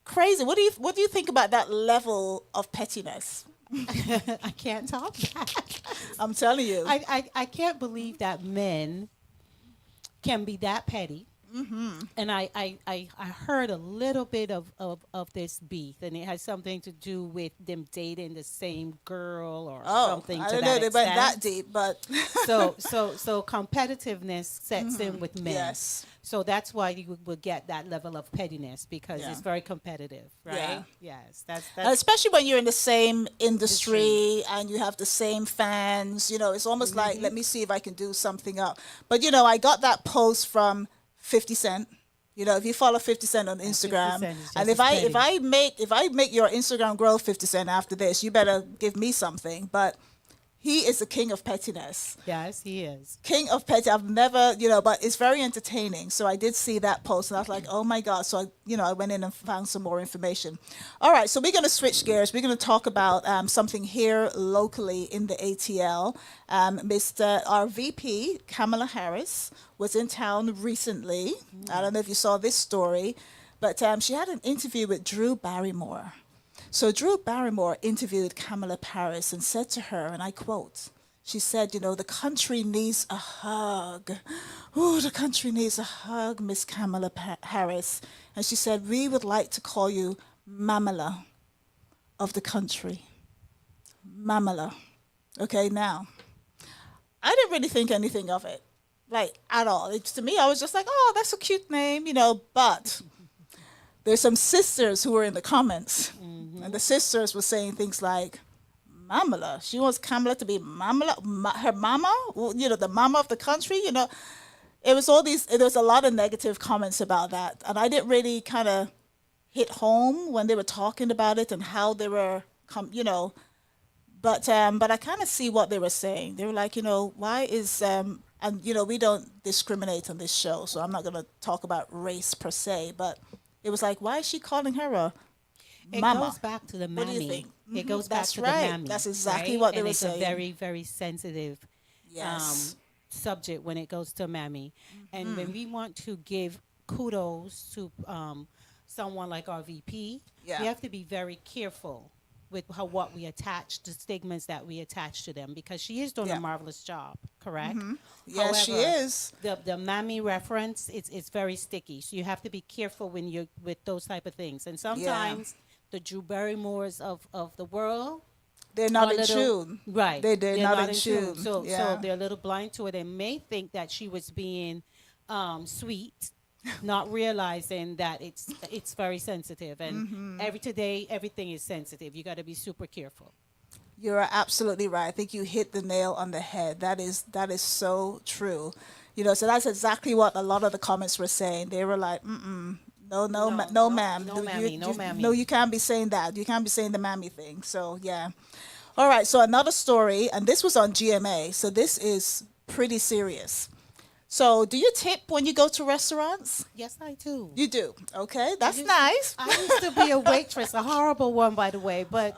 Crazy. What do you think about that level of pettiness? I can't top that. I'm telling you. I can't believe that men can be that petty And I heard a little bit of this beef, and it has something to do with them dating the same girl or something I to don't that know they went that extent. deep, but So competitiveness sets in with men. Yes. So that's why you will get that level of pettiness because Yeah. it's very competitive, right? Yeah. Yes, And that's especially when you're in the same industry and you have the same fans, it's almost like, let me see if I can do something up. But I got that post from 50 Cent. If you follow 50 Cent on 50 Instagram, Cent is just and as if petty. I make your Instagram grow 50 Cent after this, you better give me something. But he is the king of pettiness. Yes, he is. King of Petty. I've never, but it's very entertaining. So I did see that post and I was like, oh my God. So I went in and found some more information. All right. So we're going to switch gears. We're going to talk about something here locally in the ATL. Our VP, Kamala Harris, was in town recently. I don't know if you saw this story, but she had an interview with Drew Barrymore. So Drew Barrymore interviewed Kamala Harris and said to her, and I quote, she said, the country needs a hug. Oh, the country needs a hug, Miss Kamala Harris. And she said, we would like to call you Mamala of the country. Mamala. Okay, now, I didn't really think anything of it, like at all. To me, I was just like, oh, that's a cute name, but there's some sisters who were in the comments, and the sisters were saying things like, Mamala. She wants Kamala to be Mamala, her mama, the mama of the country. It was there was a lot of negative comments about that. And I didn't really kind of hit home when they were talking about it and how they were, but I kind of see what they were saying. They were like, why is, and, we don't discriminate on this show, so I'm not going to talk about race per se, but it was like, why is she calling her a It mama? goes back to the What do you mammy. think? It goes back That's to right. the mammy. That's exactly right? what they and were it's saying. a very, very sensitive Yes. subject when it goes to mammy. And when we want to give kudos to someone like our VP, Yeah. we have to be very careful with what we attach, the stigmas that we attach to them, because she is doing Yeah. a marvelous job, correct? Yes, she However, is. The mammy reference, it's very sticky. So you have to be careful when you're with those type of things. And sometimes the Drew Barrymores of the world, They're not are in little- tune. Right. They're not in tune. So Yeah. so they're a little blind to it and may think that she was being sweet, not realizing that it's very sensitive. And today everything is sensitive. You got to be super careful. You're absolutely right. I think you hit the nail on the head. That is so true. So that's exactly what a lot of the comments were saying. They were like, no, ma'am. no, mammy, no mammy. No, you can't be saying that. You can't be saying the mammy thing. So, yeah. All right, so another story, and this was on GMA, so this is pretty serious. So, do you tip when you go to restaurants? Yes, I do. You do. Okay, that's nice. I used to be a waitress, a horrible one, by the way, but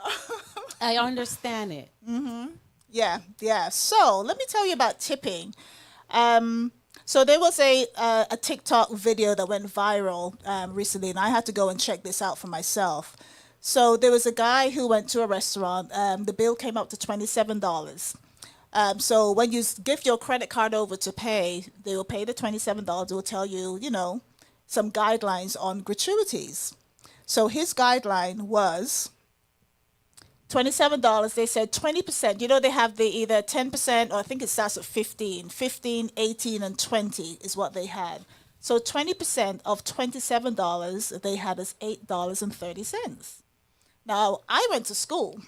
I understand it. Yeah. So, let me tell you about tipping. So there was a TikTok video that went viral recently, and I had to go and check this out for myself. So there was a guy who went to a restaurant. The bill came up to $27. So when you give your credit card over to pay, they will pay the $27. They will tell you, some guidelines on gratuities. So his guideline was $27. They said 20%. They have the either 10% or I think it starts at 15, 18, and 20 is what they had. So 20% of $27 they had as $8.30. Now, I went to school,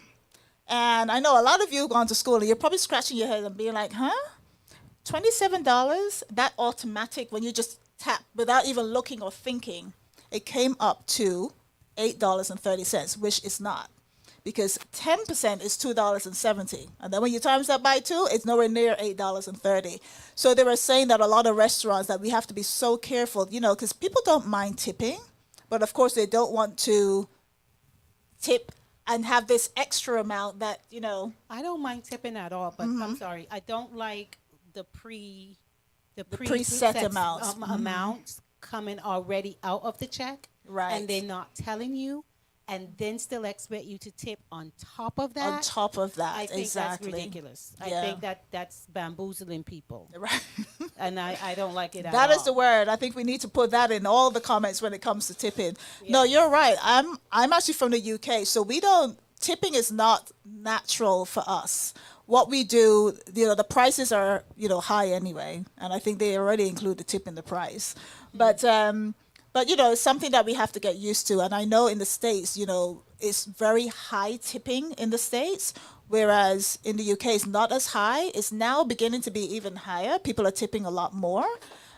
and I know a lot of you have gone to school, and you're probably scratching your head and being like, huh? $27? That automatic, when you just tap without even looking or thinking, it came up to $8.30, which is not. Because 10% is $2.70. And then when you times that by 2, it's nowhere near $8.30. So they were saying that a lot of restaurants that we have to be so careful, because people don't mind tipping, but of course they don't want to tip and have this extra amount that, I don't mind tipping at all, but I'm sorry, I don't like the preset amounts. Amounts coming already out of the check. Right. And they're not telling you, and then still expect you to tip on top of that. On top of that, I think exactly. that's ridiculous. Yeah. I think that's bamboozling people. Right. and I don't like it at That all. is the word. I think we need to put that in all the comments when it comes to tipping. No, you're right. I'm actually from the UK, so we don't tipping is not natural for us. What we do, the prices are, high anyway, and I think they already include the tip in the price. But it's something that we have to get used to. And I know in the States, it's very high tipping in the States, whereas in the UK it's not as high. It's now beginning to be even higher. People are tipping a lot more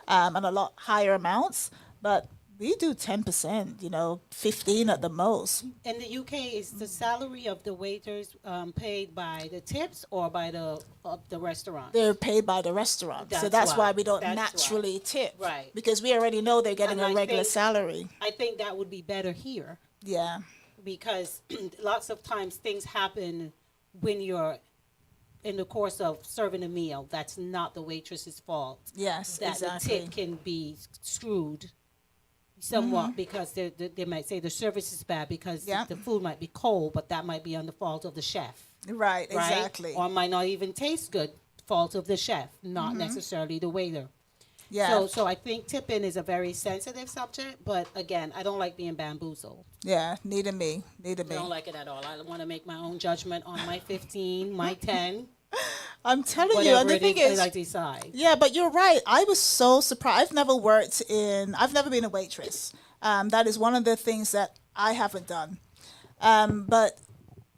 and a lot higher amounts. But we do 10%, 15 at the most. In the UK, is the salary of the waiters paid by the tips or by the restaurant? They're paid by the restaurant. So that's why we don't naturally tip. Right. Because we already know they're getting And a I regular think- salary. I think that would be better here Yeah. because lots of times things happen when you're in the course of serving a meal. That's not the waitress's fault. Yes, That exactly. the tip can be screwed somewhat because they might say the service is bad because Yeah. the food might be cold, but that might be on the fault of the chef. Right, Right? exactly. Or might not even taste good, fault of the chef, not necessarily the waiter. Yeah. So I think tipping is a very sensitive subject, but again, I don't like being bamboozled. Yeah, neither me. I don't like it at all. I want to make my own judgment on my 15, my 10, I'm telling you, whatever and the it thing is is, I decide. yeah, but you're right. I was so surprised. I've never been a waitress. That is one of the things that I haven't done. But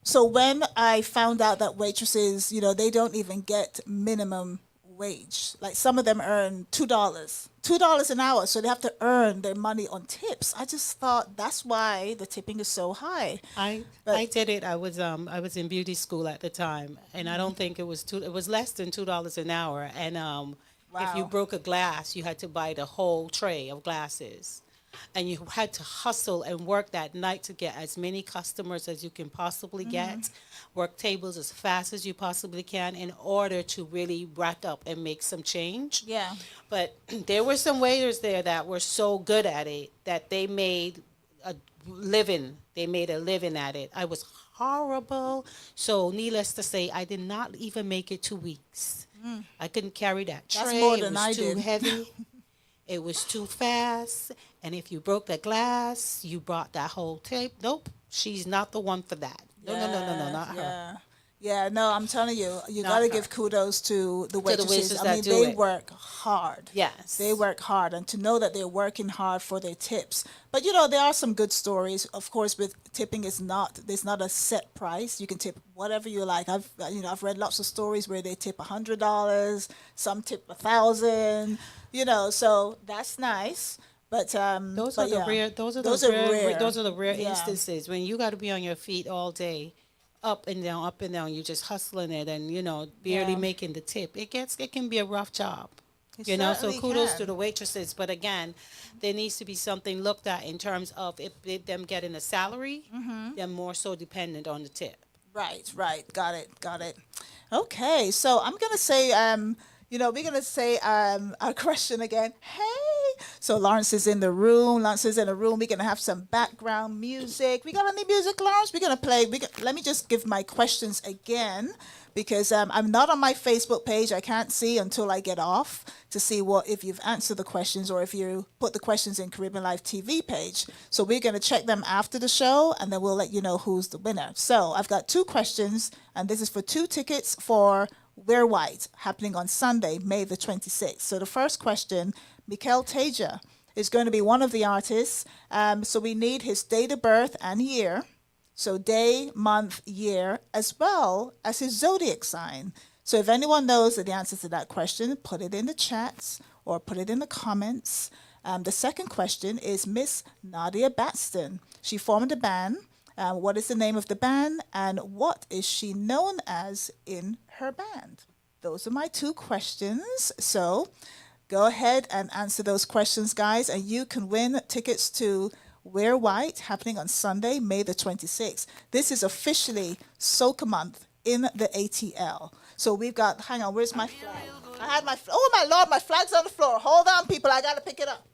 so when I found out that waitresses, they don't even get minimum wage. Like some of them earn $2 an hour, so they have to earn their money on tips. I just thought that's why the tipping is so high. I did it. I was in beauty school at the time, and I don't think it was it was less than $2 an hour. And if you Wow. broke a glass, you had to buy the whole tray of glasses, and you had to hustle and work that night to get as many customers as you can possibly get, work tables as fast as you possibly can in order to really rack up and make some change. Yeah. But there were some waiters there that were so good at it that they made a living. They made a living at it. I was horrible. So needless to say, I did not even make it 2 weeks. I couldn't carry that tray. That's more It than was I too did. heavy. It was too fast. And if you broke the glass, you brought that whole tape. Nope, she's not the one for that. No, not her. Yeah. Yeah, no, I'm telling you, you Not got to her. give kudos to the waitresses. waitresses I that mean, do they it. work hard. Yes. They work hard, and to know that they're working hard for their tips. But there are some good stories. Of course, with tipping, there's not a set price. You can tip whatever you like. I've read lots of stories where they tip $100, some tip $1,000. So that's nice. But Those are the rare. Those are the rare Yeah. instances when you got to be on your feet all day, up and down, up and down. You're just hustling it, and barely Yeah. making the tip. It can be a rough job. It So certainly kudos can. to the waitresses. But again, there needs to be something looked at in terms of them getting a salary. They're more so dependent on the tip. Right. Got it. Okay, so I'm gonna say, we're gonna say our question again. Hey, so Lawrence is in the room. We're gonna have some background music. We got any music, Lawrence? We're gonna play. Let me just give my questions again because I'm not on my Facebook page. I can't see until I get off to see if you've answered the questions or if you put the questions in Caribbean Life TV page. So we're going to check them after the show, and then we'll let you know who's the winner. So I've got 2 questions, and this is for 2 tickets for We're White, happening on Sunday, May the 26th. So the first question, Mikel Teja is going to be one of the artists. So we need his date of birth and year. So day, month, year, as well as his zodiac sign. So if anyone knows the answer to that question, put it in the chats or put it in the comments. The second question is Miss Nadia Batson. She formed a band. What is the name of the band, and what is she known as in her band? Those are my 2 questions. So go ahead and answer those questions, guys, and you can win tickets to Wear White, happening on Sunday, May the 26th. This is officially Soca Month in the ATL. So we've got, hang on, where's my flag? I had my, oh my Lord, my flag's on the floor. Hold on, people, I got to pick it up.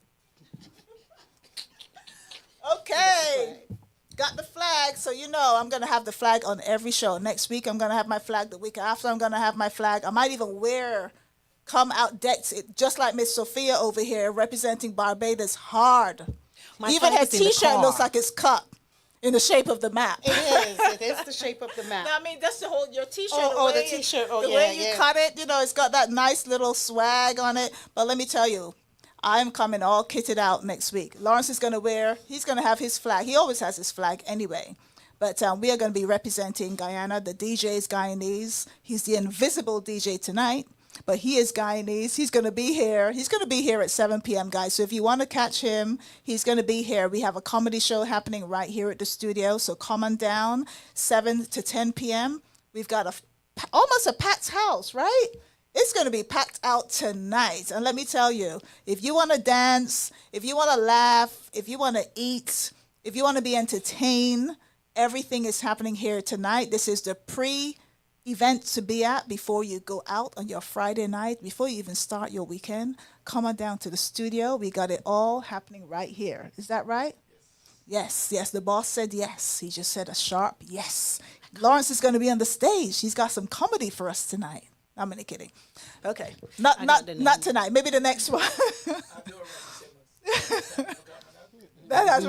Okay. Got the flag, so I'm going to have the flag on every show. Next week, I'm going to have my flag. The week after, I'm going to have my flag. I might even wear come out decked just like Miss Sophia over here representing Barbados hard. Even her T-shirt looks like it's cut in the shape of the map. It is the shape of the map. No, I mean, that's the whole, your T-shirt. The T-shirt. The way you cut it, it's got that nice little swag on it. But let me tell you, I'm coming all kitted out next week. Lawrence is going to he's going to have his flag. He always has his flag anyway. But we are going to be representing Guyana. The DJ is Guyanese. He's the invisible DJ tonight, but he is Guyanese. He's going to be here. He's going to be here at 7 p.m., guys. So if you want to catch him, he's going to be here. We have a comedy show happening right here at the studio. So come on down, 7 to 10 p.m. We've got almost a packed house, right? It's going to be packed out tonight. And let me tell you, if you want to dance, if you want to laugh, if you want to eat, if you want to be entertained, everything is happening here tonight. This is the pre-event to be at before you go out on your Friday night, before you even start your weekend. Come on down to the studio. We got it all happening right here. Is that right? Yes. The boss said yes. He just said a sharp yes. Lawrence is going to be on the stage. He's got some comedy for us tonight. I'm only kidding. Okay. Not tonight. Maybe the next one. That's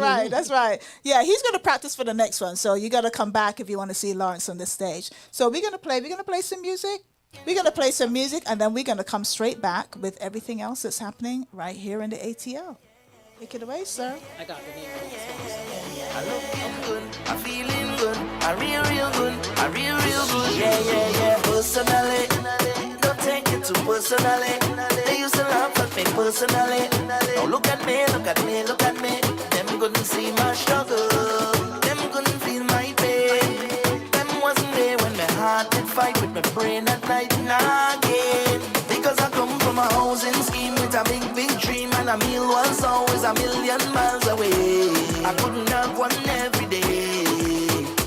right. Yeah, he's going to practice for the next one. So you got to come back if you want to see Lawrence on the stage. So we're going to play some music. We're going to play some music, and then we're going to come straight back with everything else that's happening right here in the ATL. Take it away, sir. I got the name. I looking good, I feeling good, I real good, I real good. Yeah. Personally, don't take it too personally. They used to laugh at me personally. Now look at me. Them couldn't see my struggle. Them couldn't feel my pain. Them wasn't there when my heart did fight with my brain at night and again. Because I come from a housing scheme with a big dream, and a meal was always a million miles away. I couldn't have one every day.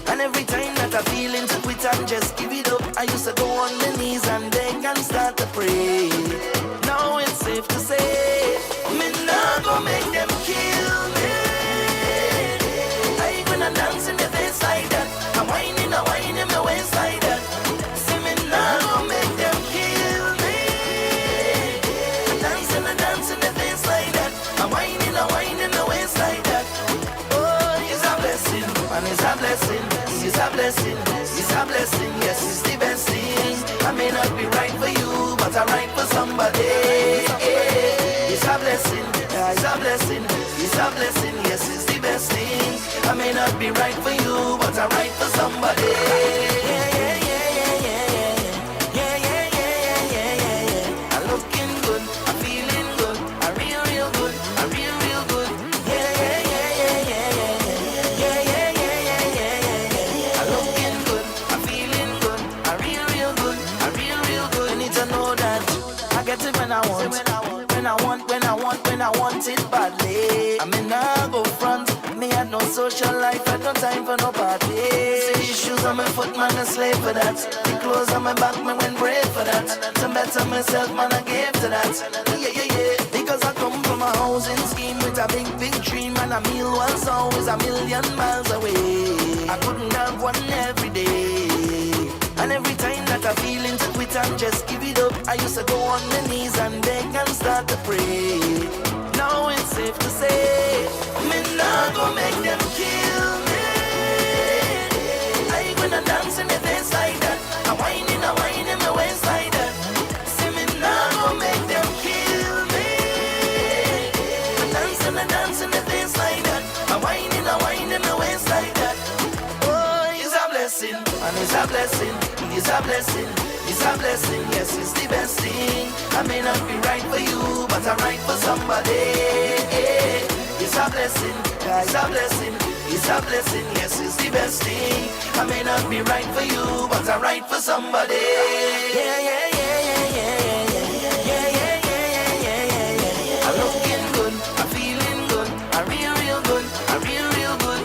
And every time that I feel into quit and just give it up, I used to go on my knees and beg and start to pray. Now it's safe to say, me not gonna make them kill me. I ain't gonna dance in the face like that. I'm whining my waist like that. See me not gonna make them kill me. I dance in the face like that. I'm whining my waist like that. Oh, it's a blessing, and it's a blessing. It's a blessing, it's a blessing, yes, it's the best thing. I may not be right for you, but I'm right for somebody. It's a blessing, it's a blessing, it's a blessing, yes, it's the best thing. I may not be right for you, but I'm right for somebody. I'm looking good, I'm feeling good, I'm real good, I'm real good. When I want it badly. I mean, I go front. Me had no social life, had no time for no party. See the shoes on my foot, man, a slave for that. The clothes on my back, me went brave for that. To better myself, man, I gave to that. Yeah. Because I come from a housing scheme with a big dream, and a meal was always a million miles away. I couldn't have one every day. And every time that I feel into quit and just give it up, I used to go on my knees and beg and start to pray. Now it's safe to say, me not gonna make them kill me. I ain't gonna dance in the face like that. I'm whining my waist like that. See me not gonna make them kill me. I dance in the face like that. I'm whining my waist like that. Oh, it's a blessing, and it's a blessing. It's a blessing, it's a blessing, yes, it's the best thing. I may not be right for you, but I'm right for somebody. It's a blessing, it's a blessing, it's a blessing, yes, it's the best thing. I may not be right for you, but I'm right for somebody. Yeah. I'm looking good, I'm feeling good, I'm real good, I'm real good.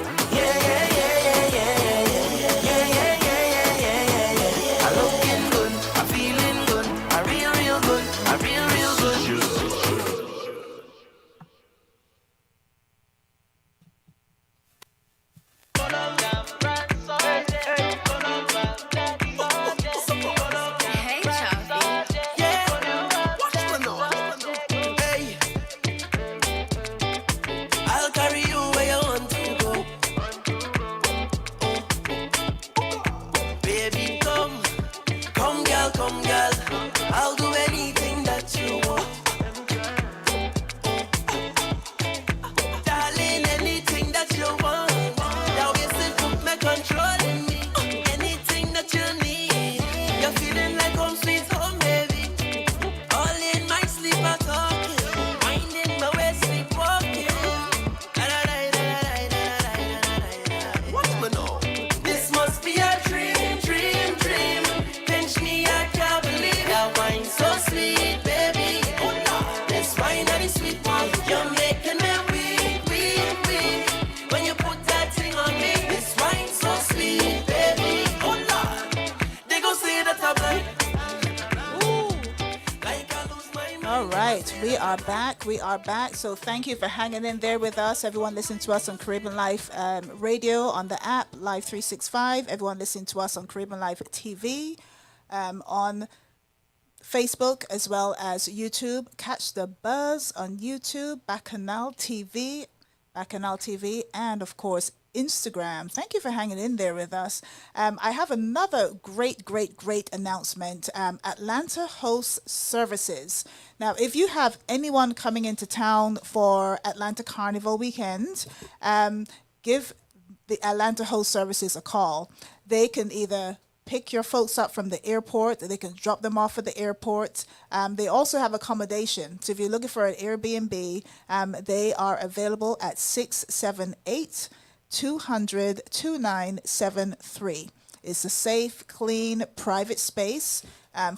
Hey, y'all. in the sweet one. You're making me weak, weak, weak. When you put that thing on me, this wine so sweet, baby. Oh Lord, they gon' say that I'm blind. All right, we are back. We are back. So thank you for hanging in there with us. Everyone listening to us on Caribbean Life Radio, on the app, Live 365. Everyone listening to us on Caribbean Life TV, on Facebook as well as YouTube. Catch the buzz on YouTube, Bacchanal TV, and of course Instagram. Thank you for hanging in there with us. I have another great announcement. Atlanta hosts services. Now, if you have anyone coming into town for Atlanta Carnival weekend, give the Atlanta host services a call. They can either pick your folks up from the airport, they can drop them off at the airport. They also have accommodation. So if you're looking for an Airbnb, they are available at 678 200 2973. It's a safe, clean, private space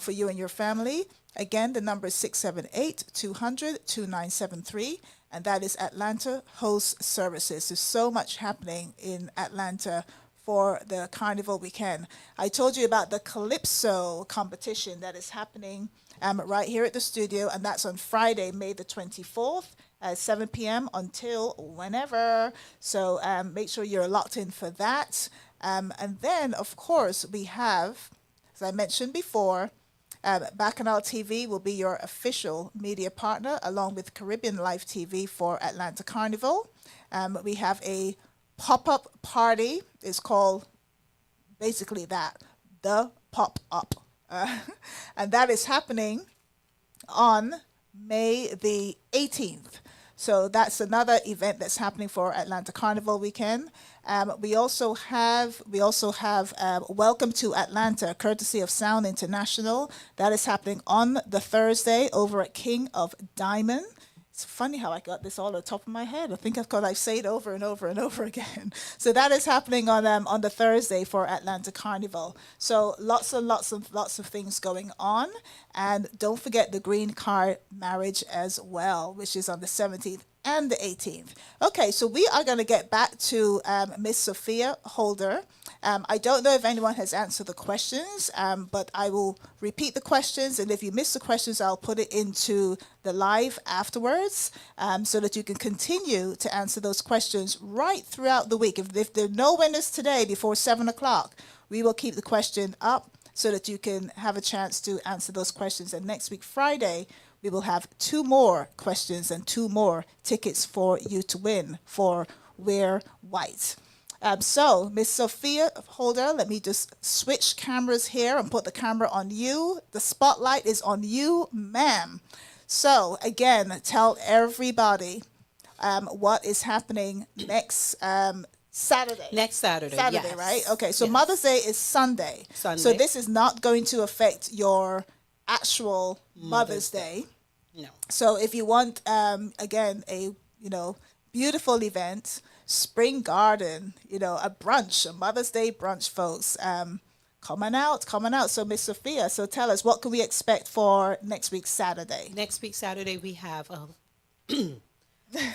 for you and your family. Again, the number is 678 200 2973, and that is Atlanta Host Services. There's so much happening in Atlanta for the carnival weekend. I told you about the Calypso competition that is happening right here at the studio, and that's on Friday, May the 24th. 7 p.m. until whenever. So make sure you're locked in for that. And then, of course, we have, as I mentioned before, Bacchanal TV will be your official media partner, along with Caribbeanlifetv for Atlanta Carnival. We have a pop-up party. It's called basically that, the pop-up. And that is happening on May the 18th. So that's another event that's happening for Atlanta Carnival weekend. We also have Welcome to Atlanta, courtesy of Sound International. That is happening on the Thursday over at King of Diamond. It's funny how I got this all on the top of my head. I think I say it over and over and over again. So that is happening on the Thursday for Atlanta Carnival. So lots of things going on. And don't forget the green card marriage as well, which is on the 17th and the 18th. Okay, so we are going to get back to Miss Sophia Holder. I don't know if anyone has answered the questions, but I will repeat the questions, and if you miss the questions, I'll put it into the live afterwards, so that you can continue to answer those questions right throughout the week. If there are no winners today before 7 o'clock, we will keep the question up so that you can have a chance to answer those questions. And next week, Friday, we will have 2 more questions and 2 more tickets for you to win for Wear White. So, Miss Sophia Holder, let me just switch cameras here and put the camera on you. The spotlight is on you, ma'am. So, again, tell everybody what is happening next Saturday. Next Saturday, Saturday, yes. right? Okay, so Yes. Mother's Day is Sunday. Sunday. So this is not going to affect your actual Mother's Day. No. So if you want, again, a beautiful event, spring garden, a brunch, a Mother's Day brunch, folks, come on out. So Miss Sophia, so tell us, what can we expect for next week Saturday? Next week Saturday we have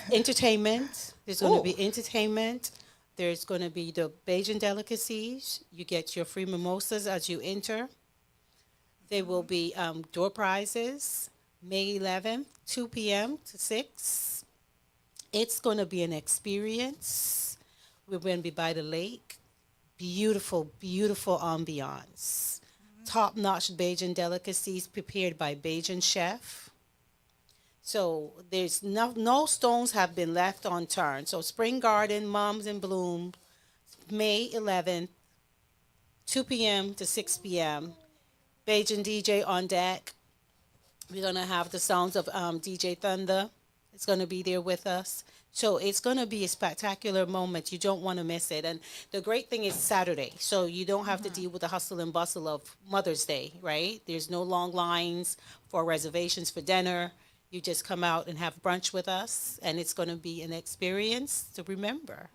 entertainment. There's going to be entertainment. There's going to be the Bajan delicacies. You get your free mimosas as you enter. There will be door prizes, May 11th, 2 p.m. to 6. It's going to be an experience. We're going to be by the lake. Beautiful, beautiful ambiance. Top-notch Bajan delicacies prepared by Bajan chef. So there's no stones have been left unturned. So Spring Garden, Moms in Bloom, May 11th, 2 p.m. to 6 p.m. Bajan DJ on deck. We're going to have the sounds of DJ Thunder. It's going to be there with us. So it's going to be a spectacular moment. You don't want to miss it. And the great thing is Saturday. So you don't have to deal with the hustle and bustle of Mother's Day, right? There's no long lines for reservations for dinner. You just come out and have brunch with us, and it's going to be an experience to remember.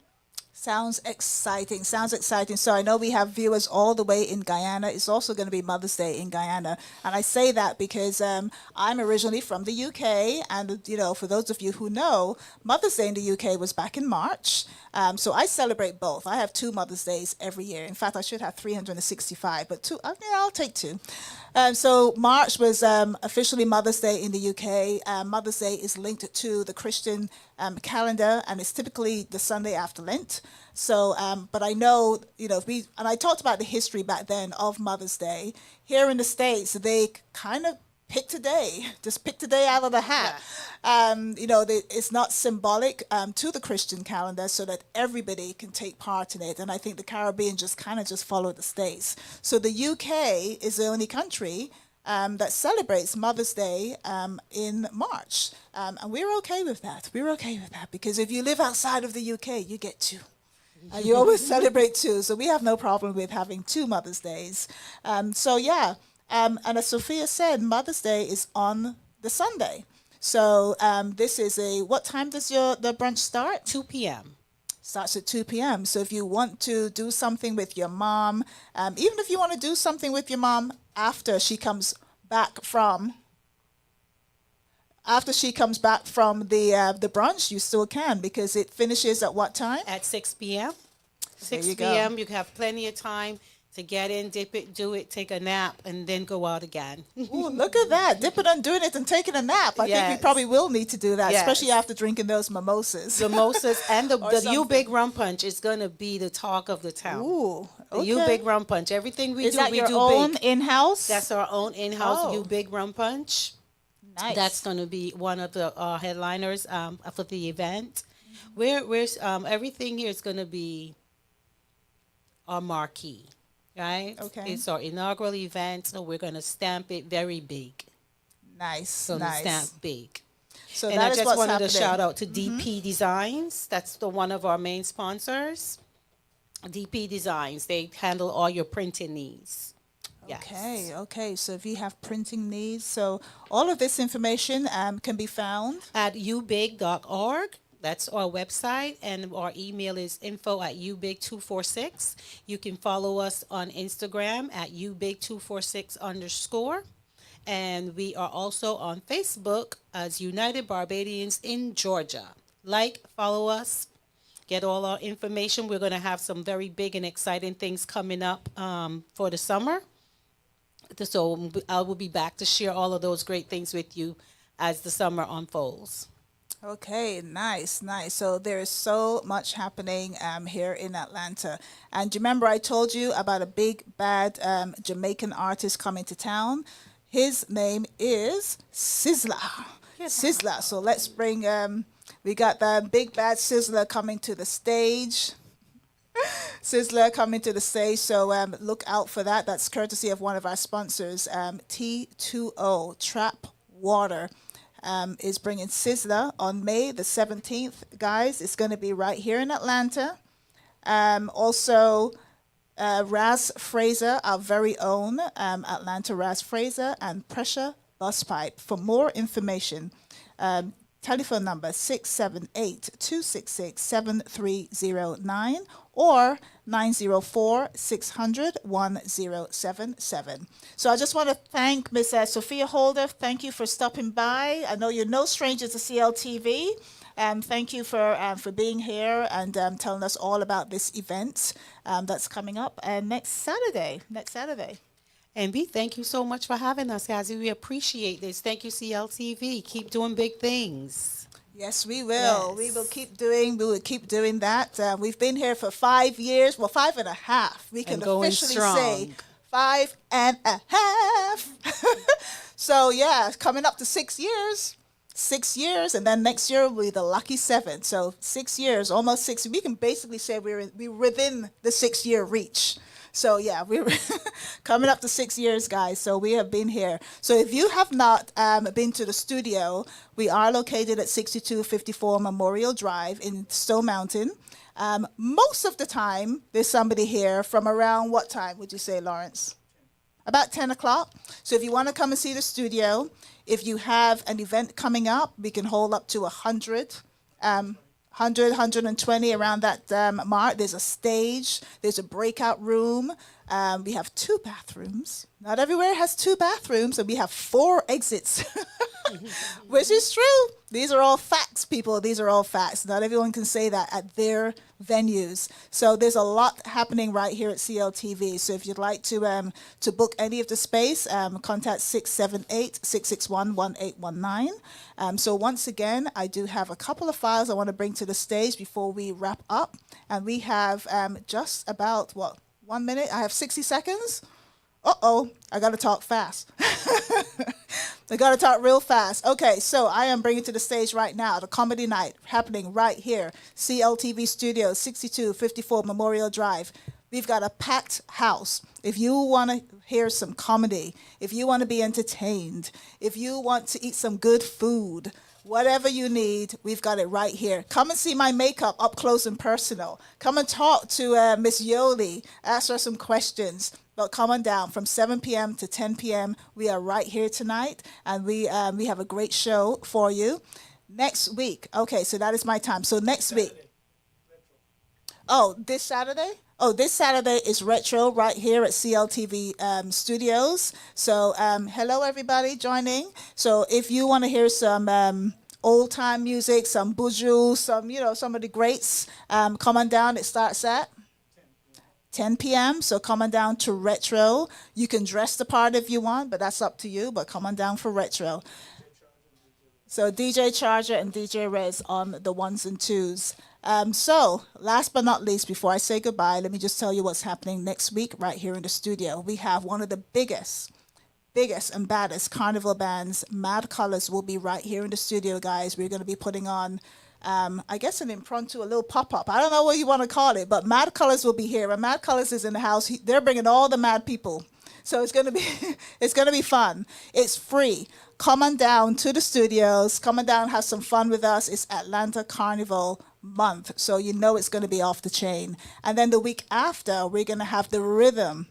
Sounds exciting. Sounds exciting. So I know we have viewers all the way in Guyana. It's also going to be Mother's Day in Guyana. And I say that because I'm originally from the UK. And, you know, for those of you who know, Mother's Day in the UK was back in March. So I celebrate both. I have 2 Mother's Days every year. In fact, I should have 365, but 2, I'll take 2. So March was officially Mother's Day in the UK. Mother's Day is linked to the Christian calendar, and it's typically the Sunday after Lent. So, but I know, you know, and I talked about the history back then of Mother's Day. Here in the States, they kind of picked a day, just picked a day out of the hat. You know, it's not symbolic to the Christian calendar so that everybody can take part in it. And I think the Caribbean just kind of just followed the States. So the UK is the only country that celebrates Mother's Day in March. And we're okay with that. We're okay with that because if you live outside of the UK, you get 2. You always celebrate 2. So we have no problem with having 2 Mother's Days. So yeah. And as Sophia said, Mother's Day is on the Sunday. So this is what time does the brunch start? 2 p.m. Starts at 2 p.m. So if you want to do something with your mom, even if you want to do something with your mom after she comes back from the brunch, you still can because it finishes at what time? At 6 p.m. 6 you p.m. go. You have plenty of time to get in, dip it, do it, take a nap, and then go out again. Ooh, look at that. Dipping and doing it and taking a nap. I think we probably will need to do that, Yes. especially after drinking those mimosas. Mimosas and the something. U Big Rum Punch is going to be the talk of the town. Ooh, The okay. U Big Rum Punch. Everything we Is do, that we your do own big. in-house? That's our own in-house Oh. U Big Rum Punch. Nice. That's going to be one of the headliners for the event. We're everything here is going to be our marquee, right? Okay. It's our inaugural event, so we're going to stamp it very big. Nice, So nice. stamp big. So And that I is just what's wanted happening. to shout out to DP Designs. That's one of our main sponsors. DP Designs. They handle all your printing needs. Yes. Okay. So if you have printing needs, so all of this information can be found At ubig.org. That's our website, and our email is info@ubig246. You can follow us on Instagram at ubig246_. And we are also on Facebook as United Barbadians in Georgia. Like, follow us, get all our information. We're going to have some very big and exciting things coming up for the summer. So I will be back to share all of those great things with you as the summer unfolds. Okay, nice. So there is so much happening here in Atlanta. And do you remember I told you about a big, bad Jamaican artist coming to town? His name is Sizzla. Sizzla. So let's bring, we got the big, bad Sizzla coming to the stage. Sizzla coming to the stage, so look out for that. That's courtesy of one of our sponsors, T2O, Trap Water. Is bringing Sizzla on May the 17th, guys. It's going to be right here in Atlanta. Also, Raz Fraser, our very own Atlanta Raz Fraser, and Pressure Bus Pipe. For more information, telephone number 678-266-7309 or 904-600-1077. So I just want to thank Miss Sophia Holder. Thank you for stopping by. I know you're no stranger to CLTV. Thank you for being here and telling us all about this event that's coming up next Saturday. And we thank you so much for having us, Cazzy. We appreciate this. Thank you, CLTV. Keep doing big things. Yes, we will. Yes. We will keep doing that. We've been here for 5 years. Well, 5.5. We can going officially strong. say 5.5. So yeah, coming up to 6 years. 6 years, and then next year will be the lucky 7. So 6 years, almost 6. We can basically say we're within the 6-year reach. So yeah, we're coming up to 6 years, guys. So we have been here. So if you have not been to the studio, we are located at 6254 Memorial Drive in Stone Mountain. Most of the time, there's somebody here from around what time would you say, Lawrence? About 10 o'clock. So if you want to come and see the studio, if you have an event coming up, we can hold up to 100 120 around that mark. There's a stage. There's a breakout room. We have 2 bathrooms. Not everywhere has 2 bathrooms, and we have 4 exits, which is true. These are all facts, people. These are all facts. Not everyone can say that at their venues. So there's a lot happening right here at CLTV. So if you'd like to book any of the space, contact 678-661-1819. So once again, I do have a couple of files I want to bring to the stage before we wrap up. And we have just about, 1 minute? I have 60 seconds. Uh-oh, I got to talk fast. I got to talk real fast. Okay, so I am bringing to the stage right now the comedy night happening right here. CLTV Studios, 6254 Memorial Drive. We've got a packed house. If you want to hear some comedy, if you want to be entertained, if you want to eat some good food, whatever you need, we've got it right here. Come and see my makeup up close and personal. Come and talk to Miss Yoli. Ask her some questions. But come on down from 7 p.m. to 10 p.m. We are right here tonight, and we have a great show for you. Next week. Okay, so that is my time. So next week. Oh, this Saturday? Oh, this Saturday is Retro right here at CLTV Studios. So hello, everybody joining. So if you want to hear some old-time music, some buju, some of the greats, come on down. It starts at 10 p.m. So come on down to Retro. You can dress the part if you want, but that's up to you. But come on down for Retro. So DJ Charger and DJ Rez on the ones and twos. So last but not least, before I say goodbye, let me just tell you what's happening next week right here in the studio. We have one of the biggest and baddest carnival bands. Mad Colors will be right here in the studio, guys. We're going to be putting on I guess an impromptu, a little pop-up. I don't know what you want to call it, but Mad Colors will be here. And Mad Colors is in the house. They're bringing all the mad people. So it's going to be fun. It's free. Come on down to the studios. Come on down, have some fun with us. It's Atlanta Carnival month, so you know it's going to be off the chain. And then the week after, we're going to have the rhythm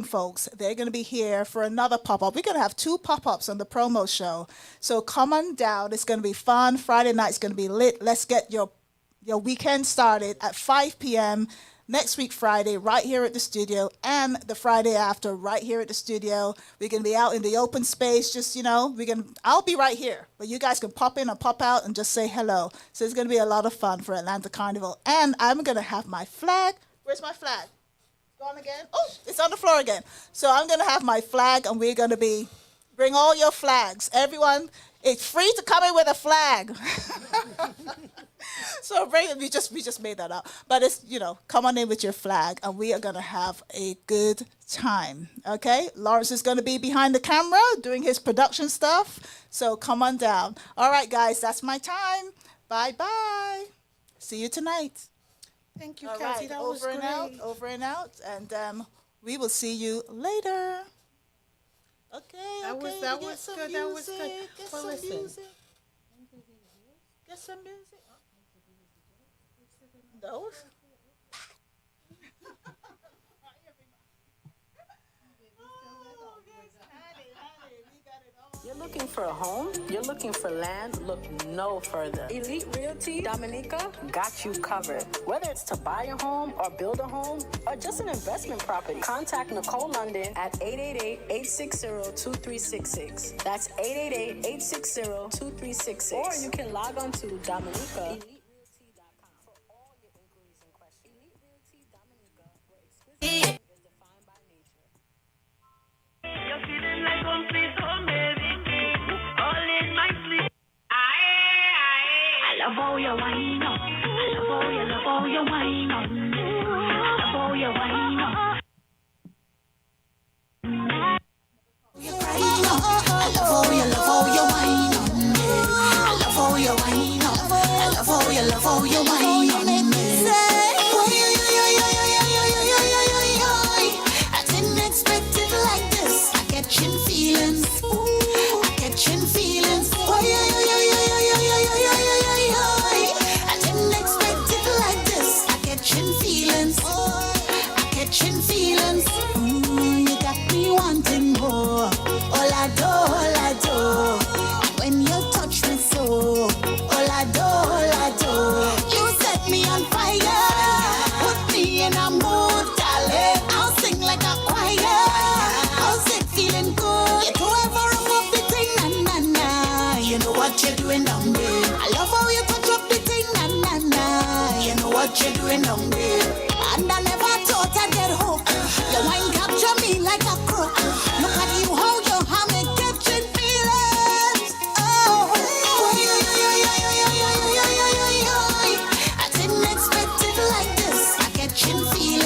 folks. They're going to be here for another pop-up. We're going to have 2 pop-ups on the promo show. So come on down. It's going to be fun. Friday night's going to be lit. Let's get your weekend started at 5 p.m. next week, Friday, right here at the studio, and the Friday after, right here at the studio. We're going to be out in the open space, I'll be right here, but you guys can pop in or pop out and just say hello. So it's going to be a lot of fun for Atlanta Carnival. And I'm going to have my flag. Where's my flag? Gone again? Oh, it's on the floor again. So I'm going to have my flag, and we're going to bring all your flags. Everyone, it's free to come in with a flag. So we just made that up. But it's, come on in with your flag, and we are going to have a good time, okay? Lawrence is going to be behind the camera doing his production stuff, so come on down. All right, guys, that's my time. Bye-bye. See you tonight. Thank you, All Cazzy. right, That was over great. and out, and we will see you later. Okay, That was get good. some That was music, good. Get Well, some listen. music. Get some music. No. You're looking for a home? You're looking for land? Look no further. Elite Realty Dominica got you covered. Whether it's to buy a home or build a home or just an investment property, contact Nicole London at 888-860-2366. That's 888-860-2366. Or you can log on to Dominica. EliteRealty.com for all your inquiries and questions. Elite Realty Dominica, where exquisite is defined by nature. You're feeling like complete home, baby. All in my sleep. I love how you whine up. I love how you whine up. I love how you whine up. I love how you whine on me. I didn't expect it like this. I catching feelings. I catching feelings. I didn't expect it like this. I catching feelings. I catching feelings. You got me wanting more. All I do. When you touch me so, all I do. You what you're doing down there. I love how you touch up the thing, na na na. You know what you're doing down there. And I